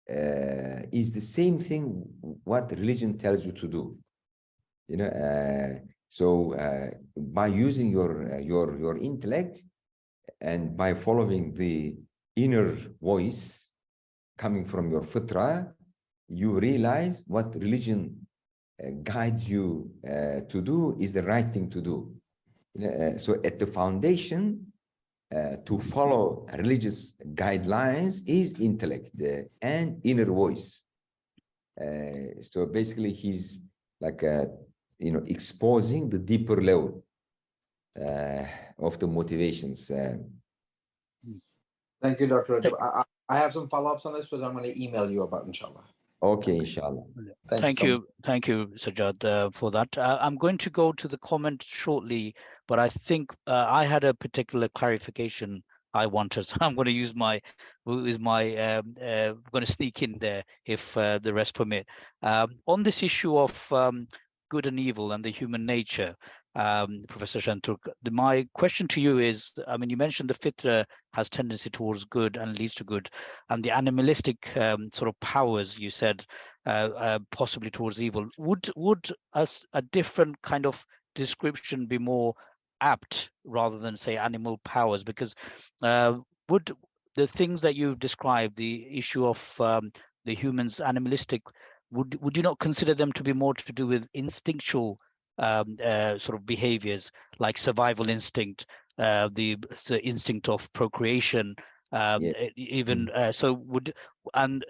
is the same thing what religion tells you to do. You know, so by using your intellect and by following the inner voice coming from your fitra, you realize what religion guides you to do is the right thing to do. So at the foundation, to follow religious guidelines is intellect and inner voice. So basically, he's like you know, exposing the deeper level of the motivations. Thank you, Dr. Recep. I have some follow-ups on this, but I'm going to email you about, inshallah. Okay, inshallah. Thank you, Sajjad, for that. I'm going to go to the comment shortly, but I think I had a particular clarification I wanted, so I'm going to use my, going to sneak in there if the rest permit. On this issue of good and evil and the human nature, Professor Şentürk. My question to you is, I mean, you mentioned the fitra has tendency towards good and leads to good, and the animalistic sort of powers, you said, possibly towards evil. Would a different kind of description be more apt rather than say animal powers? Because would the things that you described, the issue of the humans animalistic, would you not consider them to be more to do with instinctual sort of behaviors like survival instinct, the instinct of procreation, Yes. even so would, and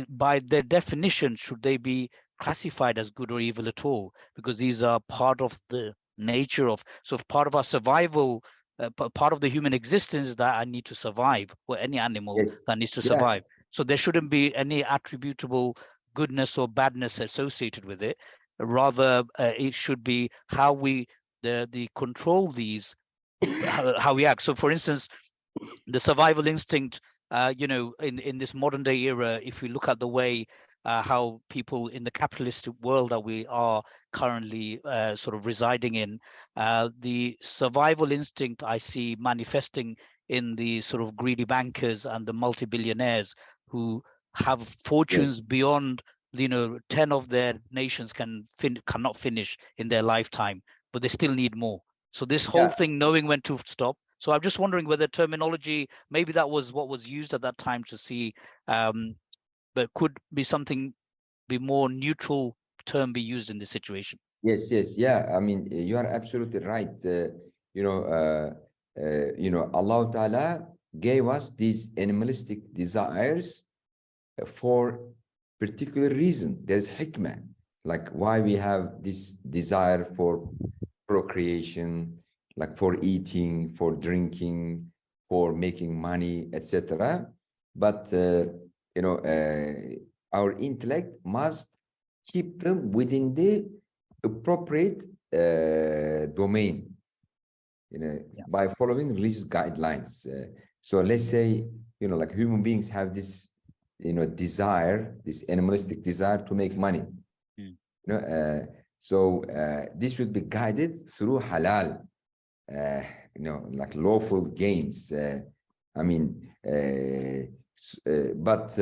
by their definition, should they be classified as good or evil at all? Because these are part of the nature of, so part of our survival, part of the human existence is that I need to survive, or any animal Yes. that needs to Yeah. survive. So there shouldn't be any attributable goodness or badness associated with it. Rather, it should be how we the control these, how we act. So, for instance, the survival instinct, in this modern day era, if we look at the way how people in the capitalist world that we are currently sort of residing in, the survival instinct I see manifesting in the sort of greedy bankers and the multi-billionaires who have fortunes Yes. beyond, 10 of their nations cannot finish in their lifetime, but they still need more. So this whole Yeah. thing, knowing when to stop. So I'm just wondering whether terminology, maybe that was what was used at that time to see, but could be something, be more neutral term be used in this situation. Yes, yes, yeah. I mean, you are absolutely right. Allah Ta'ala gave us these animalistic desires for particular reason. There's hikmah, like why we have this desire for procreation, like for eating, for drinking, for making money, etc. But our intellect must keep them within the appropriate domain, by following religious guidelines. So let's say, like human beings have this, desire, this animalistic desire to make money. So this should be guided through halal, like lawful gains. But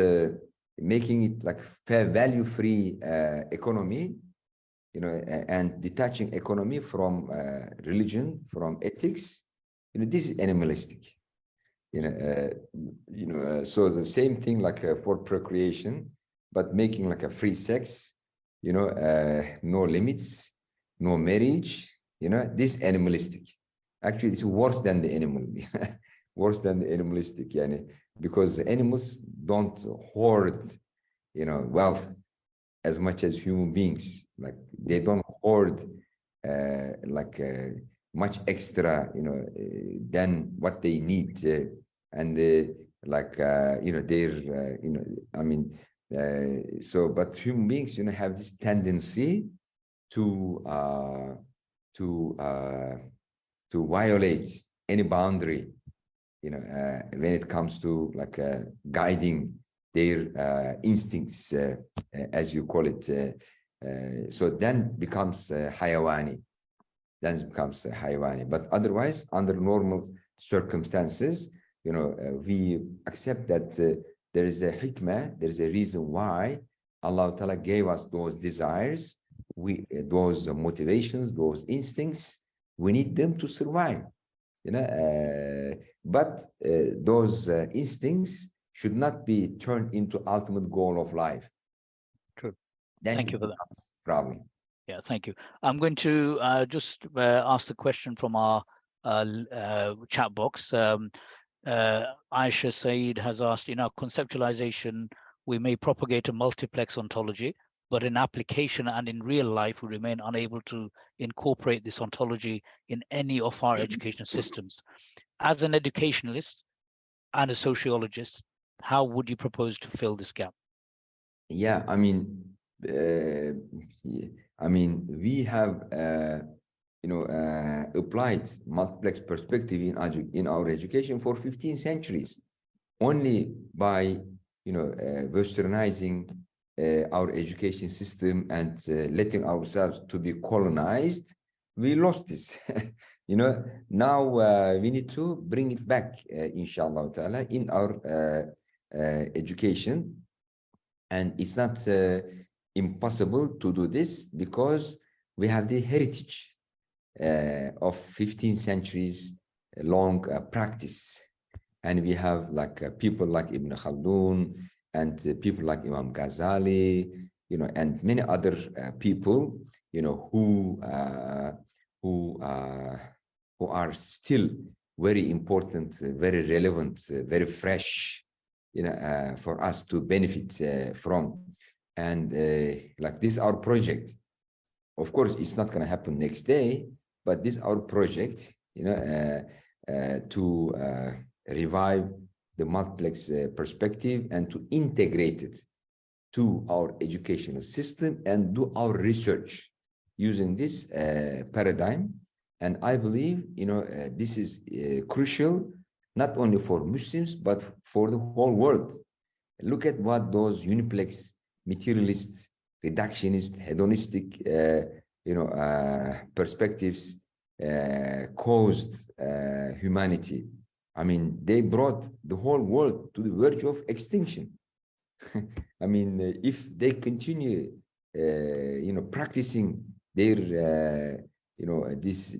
making it like fair value-free economy, and detaching economy from religion, from ethics, this is animalistic. So the same thing like for procreation, but making like a free sex, no limits, no marriage, this animalistic. Actually, it's worse than the animal, worse than the animalistic, because animals don't hoard, wealth as much as human beings. Like they don't hoard much extra, than what they need, but human beings, have this tendency to violate any boundary, when it comes to like guiding their instincts, as you call it. So then becomes hayawani. But otherwise, under normal circumstances, we accept that there is a hikmah, there is a reason why Allah Ta'ala gave us those desires, those motivations, those instincts. We need them to survive, but those instincts should not be turned into ultimate goal of life. True. Then Thank you for that problem. Yeah, thank you. I'm going to just ask the question from our chat box. Aisha Saeed has asked, in our conceptualization, we may propagate a multiplex ontology, but in application and in real life, we remain unable to incorporate this ontology in any of our education systems. As an educationalist and a sociologist, how would you propose to fill this gap? Yeah, we have applied multiplex perspective in our education for 15 centuries. Only by westernizing our education system and letting ourselves to be colonized, we lost this. You know, now we need to bring it back, inshallah ta'ala, in our education. And it's not impossible to do this because we have the heritage of 15 centuries long practice. And we have like people like Ibn Khaldun and people like Imam Ghazali, you know, and many other people, you know, who are still very important, very relevant, very fresh, you know, for us to benefit from. And like this, our project. Of course, it's not going to happen next day, but this our project, you know, to revive the multiplex perspective and to integrate it to our educational system and do our research using this paradigm. And I believe, you know, this is crucial, not only for Muslims, but for the whole world. Look at what those uniplex, materialist, reductionist, hedonistic, you know, perspectives caused humanity. I mean, they brought the whole world to the verge of extinction. I mean, if they continue, you know, practicing their, you know,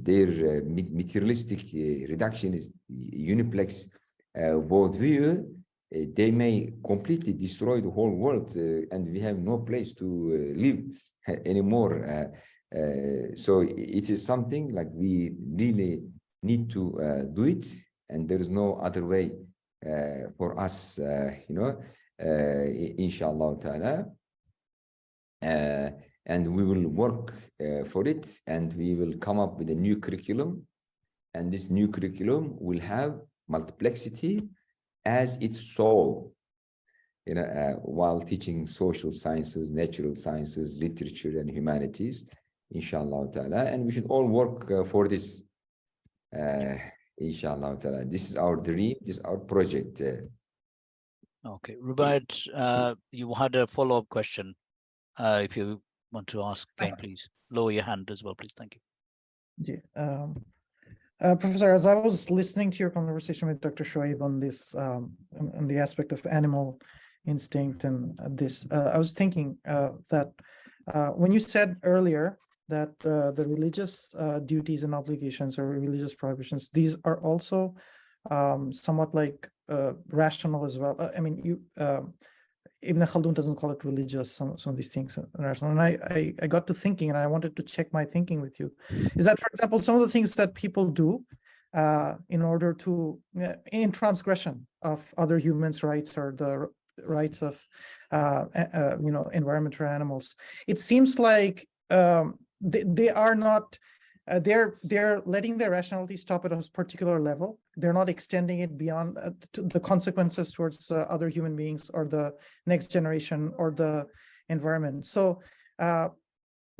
their materialistic, reductionist, uniplex worldview, they may completely destroy the whole world, and we have no place to live anymore. So it is something like we really need to do it, and there is no other way for us, you know, inshallah ta'ala. And we will work for it, and we will come up with a new curriculum, and this new curriculum will have multiplexity as its soul, you know, while teaching social sciences, natural sciences, literature, and humanities, inshallah ta'ala. And we should all work for this, inshallah ta'ala. This is our dream, this is our project. Okay, Rubaid, you had a follow-up question. If you want to ask again, please lower your hand as well, please. Thank you. Yeah. Professor, as I was listening to your conversation with Dr. Shoaib on this, on the aspect of animal instinct and this, I was thinking that when you said earlier that the religious duties and obligations or religious prohibitions, these are also somewhat like rational as well. I mean, you Ibn Khaldun doesn't call it religious, some of these things are rational. And I got to thinking, and I wanted to check my thinking with you, is that, for example, some of the things that people do in order to, in transgression of other humans' rights or the rights of, you know, environment or animals, it seems like they are not, they're letting their rationality stop at a particular level. They're not extending it beyond to the consequences towards other human beings or the next generation or the environment. So do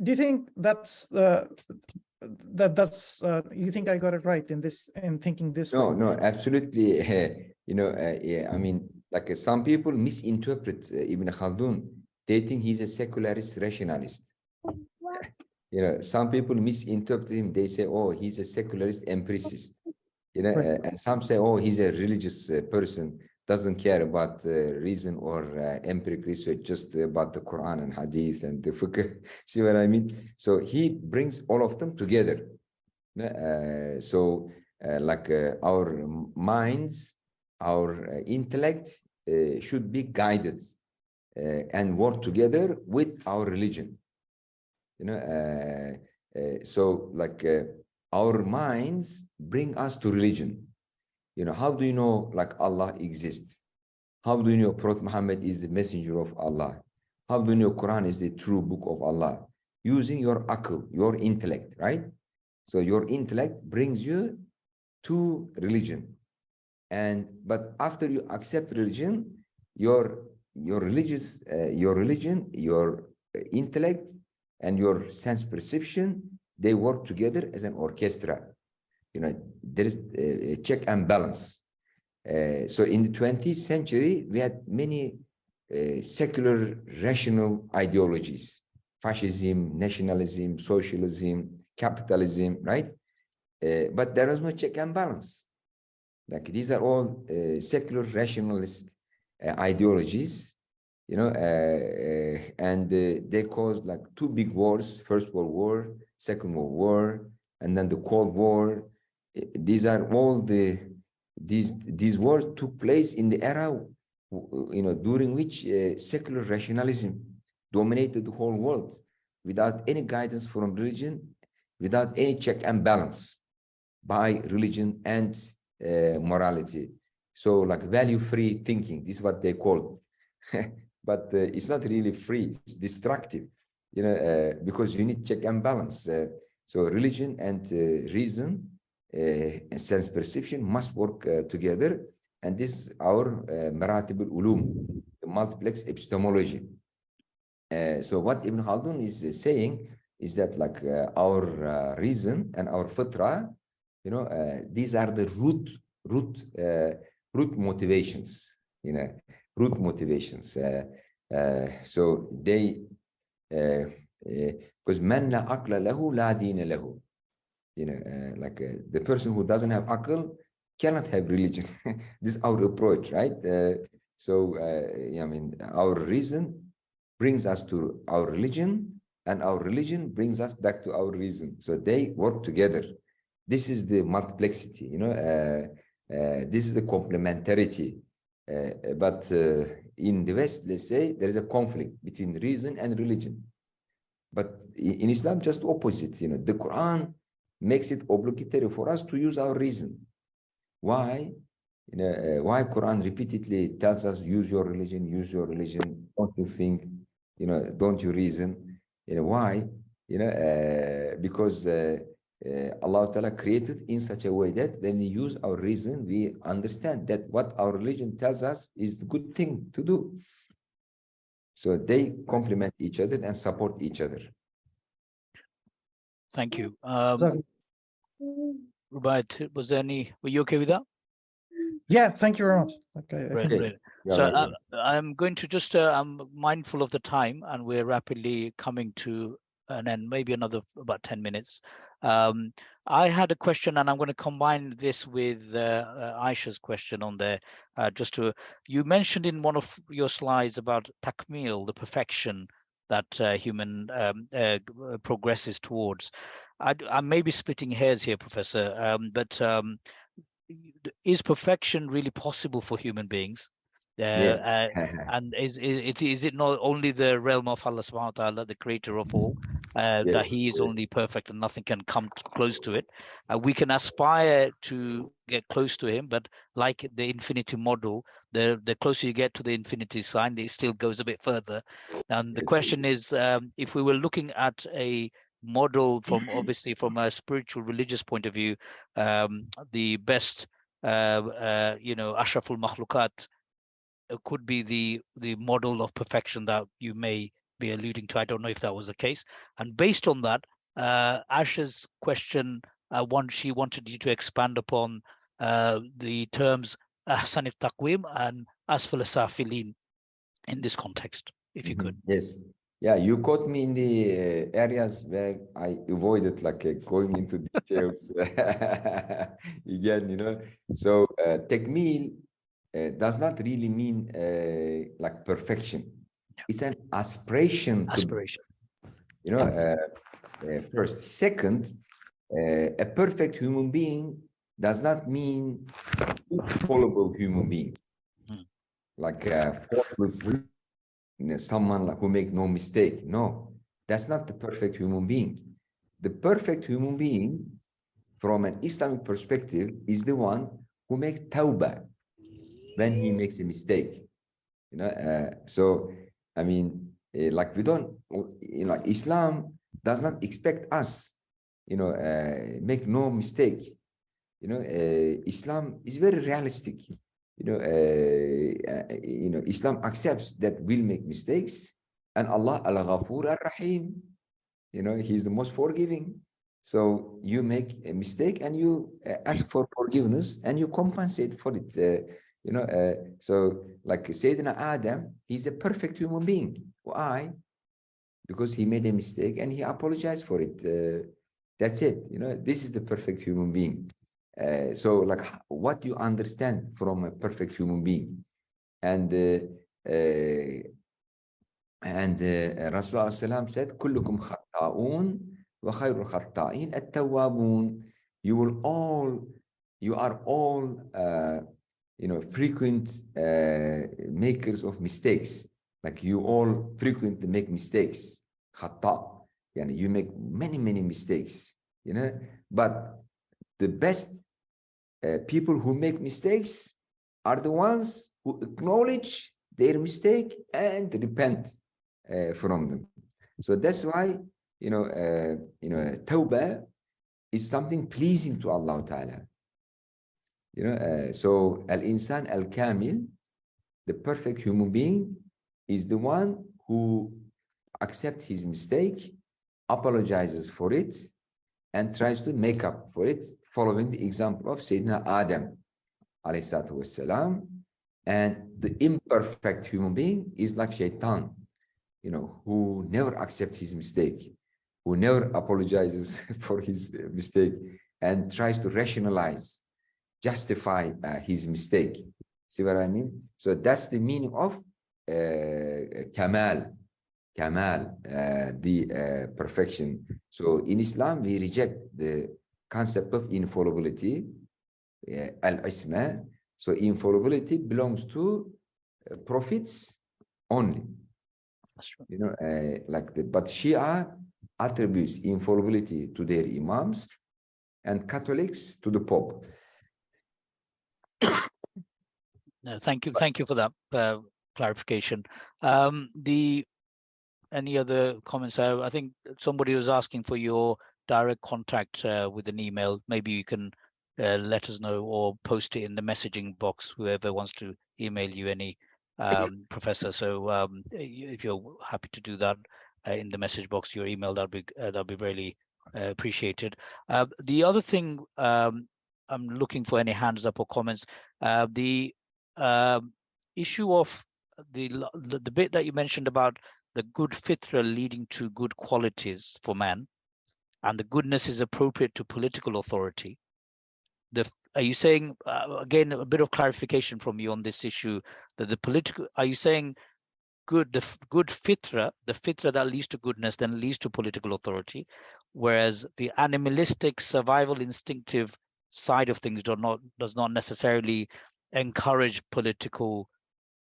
you think that's you think I got it right in this, in thinking this way? No, absolutely. You know, yeah, I mean, like some people misinterpret Ibn Khaldun. They think he's a secularist rationalist. You know, some people misinterpret him. They say, oh, he's a secularist empiricist. You know, right. And some say, oh, he's a religious person, doesn't care about reason or empiric research, just about the Quran and Hadith and the fiqh. See what I mean? So he brings all of them together. Like our minds, our intellect should be guided and work together with our religion. You know, so like our minds bring us to religion. You know, how do you know like Allah exists? How do you know Prophet Muhammad is the messenger of Allah? How do you know Quran is the true book of Allah? Using your akal, your intellect, right? So your intellect brings you to religion. But after you accept religion, your religion, your intellect, and your sense perception, they work together as an orchestra. You know, there is a check and balance. So in the 20th century, we had many secular rational ideologies: fascism, nationalism, socialism, capitalism, right? But there is no check and balance. Like these are all secular rationalist ideologies, you know, and they caused like two big wars: First World War, Second World War, and then the Cold War. These are all these wars took place in the era, you know, during which secular rationalism dominated the whole world, without any guidance from religion, without any check and balance by religion and morality. So like value-free thinking, this is what they call it. But it's not really free, it's destructive, you know, because you need check and balance. So religion and reason and sense perception must work together. And this is our maratib al-ulum, the multiplex epistemology. So what Ibn Khaldun is saying is that like our reason and our fitra, you know, these are the root motivations, you know, root motivations. So they, because man la aqla lahu la dina lahu, you know, like the person who doesn't have aql cannot have religion. This is our approach, right? I mean, our reason brings us to our religion, and our religion brings us back to our reason. So they work together. This is the multiplexity, you know, this is the complementarity. But in the West, let's say, there is a conflict between reason and religion. But in Islam, just opposite, you know, the Quran makes it obligatory for us to use our reason. Why? You know, why Quran repeatedly tells us, use your religion, don't you think, you know, don't you reason? You know, why? You know, because Allah Ta'ala created in such a way that when we use our reason, we understand that what our religion tells us is the good thing to do. So they complement each other and support each other. Thank you. So- But were you okay with that? yeah, thank you very much. Okay, I think Brilliant. So I'm going to just, I'm mindful of the time, and we're rapidly coming to an end, maybe another about 10 minutes. I had a question, and I'm going to combine this with Aisha's question on there. You mentioned in one of your slides about takmil, the perfection that human progresses towards. I may be splitting hairs here, Professor, but is perfection really possible for human beings? Yes. And is it not only the realm of Allah subhanahu wa ta'ala, the creator of all, that he is only perfect and nothing can come close to it? We can aspire to get close to him, but like the infinity model, the closer you get to the infinity sign, it still goes a bit further. And the question is, if we were looking at a model from obviously from a spiritual religious point of view, the best ashraful makhlukat could be the model of perfection that you may be alluding to. I don't know if that was the case. And based on that, Asha's question, she wanted you to expand upon the terms ahsan al-taqwim and asfal al-safilin in this context, if you could. Yes. Yeah, you caught me in the areas where I avoided like going into details again, you know. So takmil does not really mean like perfection. It's an aspiration. You know, first. Second, a perfect human being does not mean a fallible human being. Like faultless, you know, someone like who makes no mistake. No, that's not the perfect human being. The perfect human being, from an Islamic perspective, is the one who makes tawbah when he makes a mistake. You know, so I mean, like we don't, you know, Islam does not expect us, you know, make no mistake. You know, Islam is very realistic. You know, Islam accepts that we'll make mistakes, and Allah al-Ghafur ar-Rahim, you know, he's the most forgiving. So you make a mistake and you ask for forgiveness and you compensate for it. You know, so like Sayyidina Adam, he's a perfect human being. Why? Because he made a mistake and he apologized for it. That's it. You know, this is the perfect human being. So like what you understand from a perfect human being. And Rasulullah said, كلكم خطاؤون وخير الخطائين التوابون. You are all you know, frequent makers of mistakes. Like you all frequently make mistakes. خطاء. You make many mistakes, you know, but the best people who make mistakes are the ones who acknowledge their mistake and repent from them. So that's why, you know, tawbah is something pleasing to Allah Ta'ala. You know, so al-insan al-kamil, the perfect human being, is the one who accepts his mistake, apologizes for it, and tries to make up for it, following the example of Sayyidina Adam, alayhi salatu wassalam. And the imperfect human being is like Shaitan, you know, who never accepts his mistake, who never apologizes for his mistake, and tries to rationalize, justify his mistake. See what I mean? So that's the meaning of Kamal. Kamal, the perfection. So in Islam, we reject the concept of infallibility, al-isma. So infallibility belongs to prophets only. That's right. You know, but Shia attributes infallibility to their imams, and Catholics to the Pope. No, thank you for that clarification. Any other comments? I think somebody was asking for your direct contact with an email. Maybe you can let us know or post it in the messaging box, whoever wants to email you any, Professor. So if you're happy to do that in the message box, your email, that'll be really appreciated. The other thing, I'm looking for any hands up or comments. The issue of the bit that you mentioned about the good fitra leading to good qualities for man, and the goodness is appropriate to political authority. Are you saying, again, a bit of clarification from you on this issue, that the political, are you saying the good fitra, the fitra that leads to goodness then leads to political authority, whereas the animalistic survival instinctive side of things does not necessarily encourage political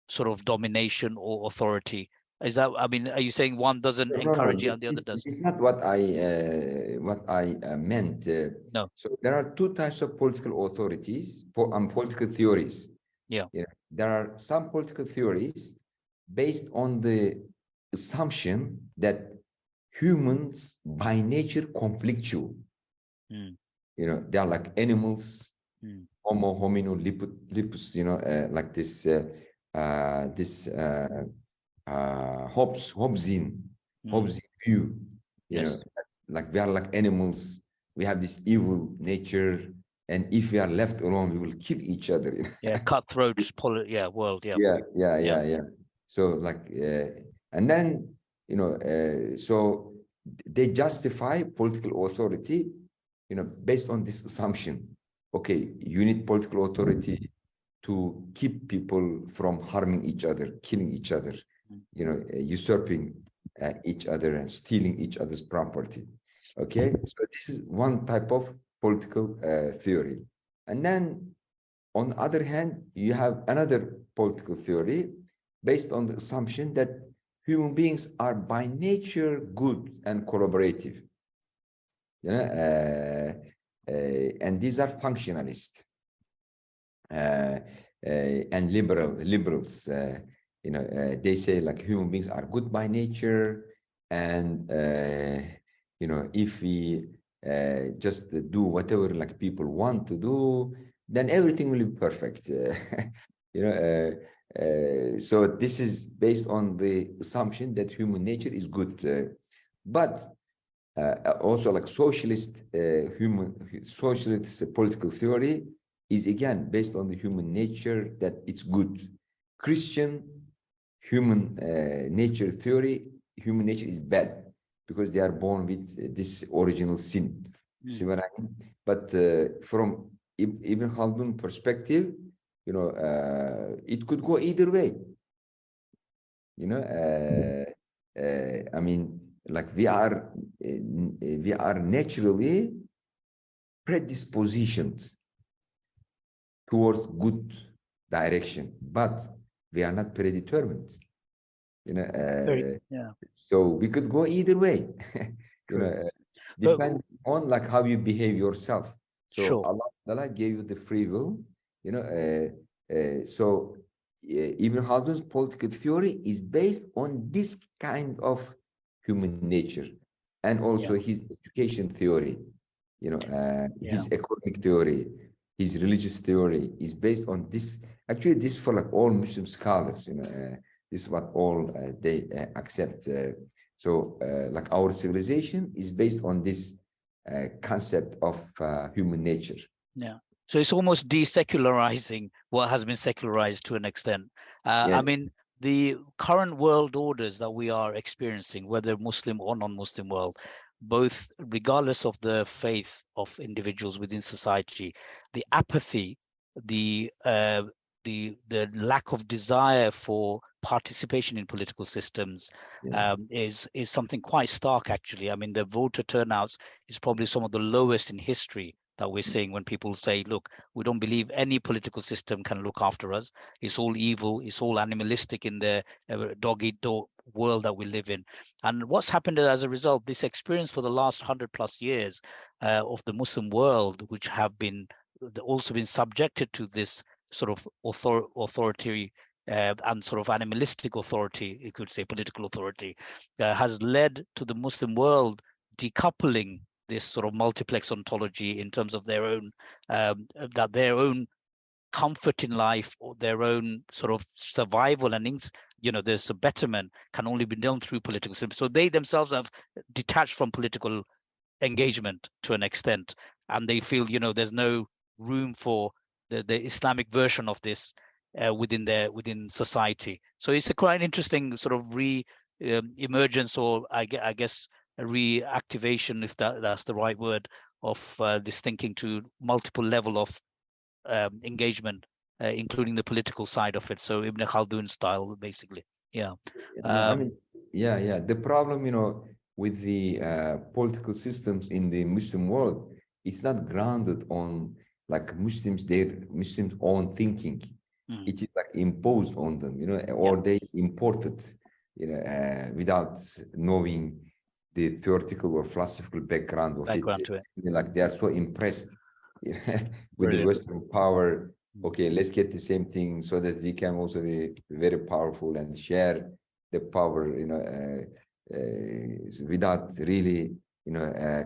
sort of domination or authority? Is that, I mean, are you saying one doesn't encourage it and the other does? It's not what I meant. No. So there are two types of political authorities and political theories. Yeah. There are some political theories based on the assumption that humans by nature conflictual. Mm. You know, they are like animals, Homo homino lupus, you know, like this Hobbesian view, you know, like we are like animals, we have this evil nature, and if we are left alone, we will kill each other. Yeah, cutthroat world. Yeah. So like, and then, you know, so they justify political authority, you know, based on this assumption. Okay, you need political authority to keep people from harming each other, killing each other, you know, usurping each other and stealing each other's property. Okay, so this is one type of political theory. And then on the other hand, you have another political theory based on the assumption that human beings are by nature good and collaborative. You know, and these are functionalists and liberals. You know, they say like human beings are good by nature, and you know, if we just do whatever like people want to do, then everything will be perfect. You know, so this is based on the assumption that human nature is good, but also like socialist political theory is again based on the human nature that it's good. Christian human nature theory, human nature is bad because they are born with this original sin. See what I mean? But from Ibn Khaldun perspective, you know, it could go either way. You know, I mean, like we are naturally predispositioned towards good direction, but we are not predetermined. You know, so we could go either way. You know, depending on like how you behave yourself. So Allah gave you the free will. You know, so Ibn Khaldun's political theory is based on this kind of human nature, and also his education theory. You know, his economic theory, his religious theory is based on this. Actually, this for like all Muslim scholars. You know, this is what all they accept. So, like our civilization is based on this concept of human nature. Yeah. So it's almost desecularizing what has been secularized to an extent. I mean, the current world orders that we are experiencing, whether Muslim or non-Muslim world, both regardless of the faith of individuals within society, the apathy, the lack of desire for participation in political systems is something quite stark, actually. I mean, the voter turnouts is probably some of the lowest in history that we're seeing when people say, look, we don't believe any political system can look after us. It's all evil. It's all animalistic in the dog-eat-dog world that we live in. And what's happened as a result, this experience for the last 100+ years of the Muslim world, which have been also been subjected to this sort of authority and sort of animalistic authority, you could say political authority, has led to the Muslim world decoupling this sort of multiplex ontology in terms of their own that their own comfort in life or their own sort of survival and there's a betterment can only be done through political systems. So they themselves have detached from political engagement to an extent, and they feel there's no room for the Islamic version of this within society. So it's a quite interesting sort of emergence, or I guess a reactivation, if that's the right word, of this thinking to multiple level of engagement, including the political side of it. So Ibn Khaldun style, basically. I mean, the problem, with the political systems in the Muslim world, it's not grounded on like Muslims own thinking. It is like imposed on them, or they imported, without knowing the theoretical or philosophical background of it. Like they are so impressed with the Western power. Okay, let's get the same thing so that we can also be very powerful and share the power, without really,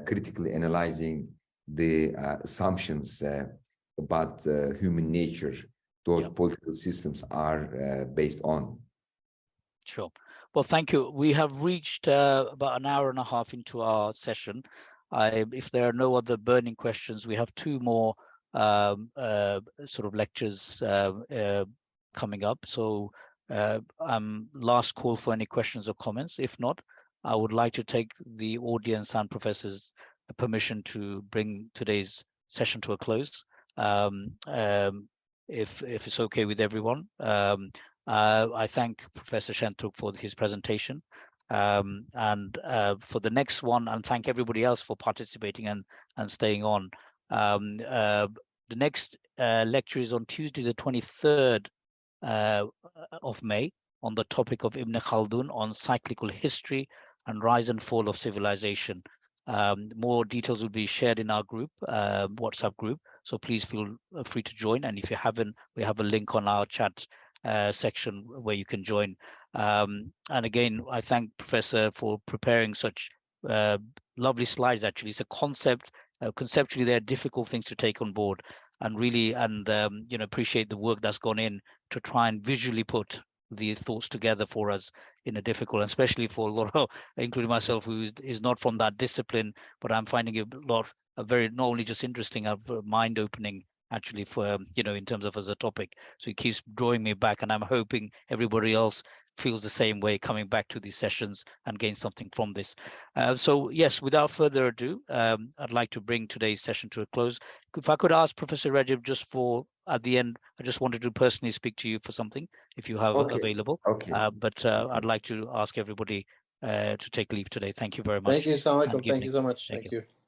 critically analyzing the assumptions about human nature those political systems are based on. Sure. Well, thank you. We have reached about an hour and a half into our session. If there are no other burning questions, we have two more sort of lectures coming up. So last call for any questions or comments. If not, I would like to take the audience and professors' permission to bring today's session to a close. If it's okay with everyone. I thank Professor Şentürk for his presentation, and for the next one, and thank everybody else for participating and staying on. The next lecture is on Tuesday, the 23rd of May, on the topic of Ibn Khaldun on cyclical history and rise and fall of civilization. More details will be shared in our group, WhatsApp group. So please feel free to join. And if you haven't, we have a link on our chat section where you can join. And again, I thank Professor for preparing such lovely slides. Actually, it's a concept. Conceptually, they're difficult things to take on board, and really, appreciate the work that's gone in to try and visually put the thoughts together for us in a difficult, especially for a lot of, including myself, who is not from that discipline, but I'm finding it very not only just interesting, mind opening actually for in terms of as a topic. So it keeps drawing me back, and I'm hoping everybody else feels the same way coming back to these sessions and gain something from this. So yes, without further ado, I'd like to bring today's session to a close. If I could ask Professor Recep just for, at the end, I just wanted to personally speak to you for something, if you have available. Okay. But I'd like to ask everybody to take leave today. Thank you very much. Thank you so much. And Thank you so much. Thank Thank you. you.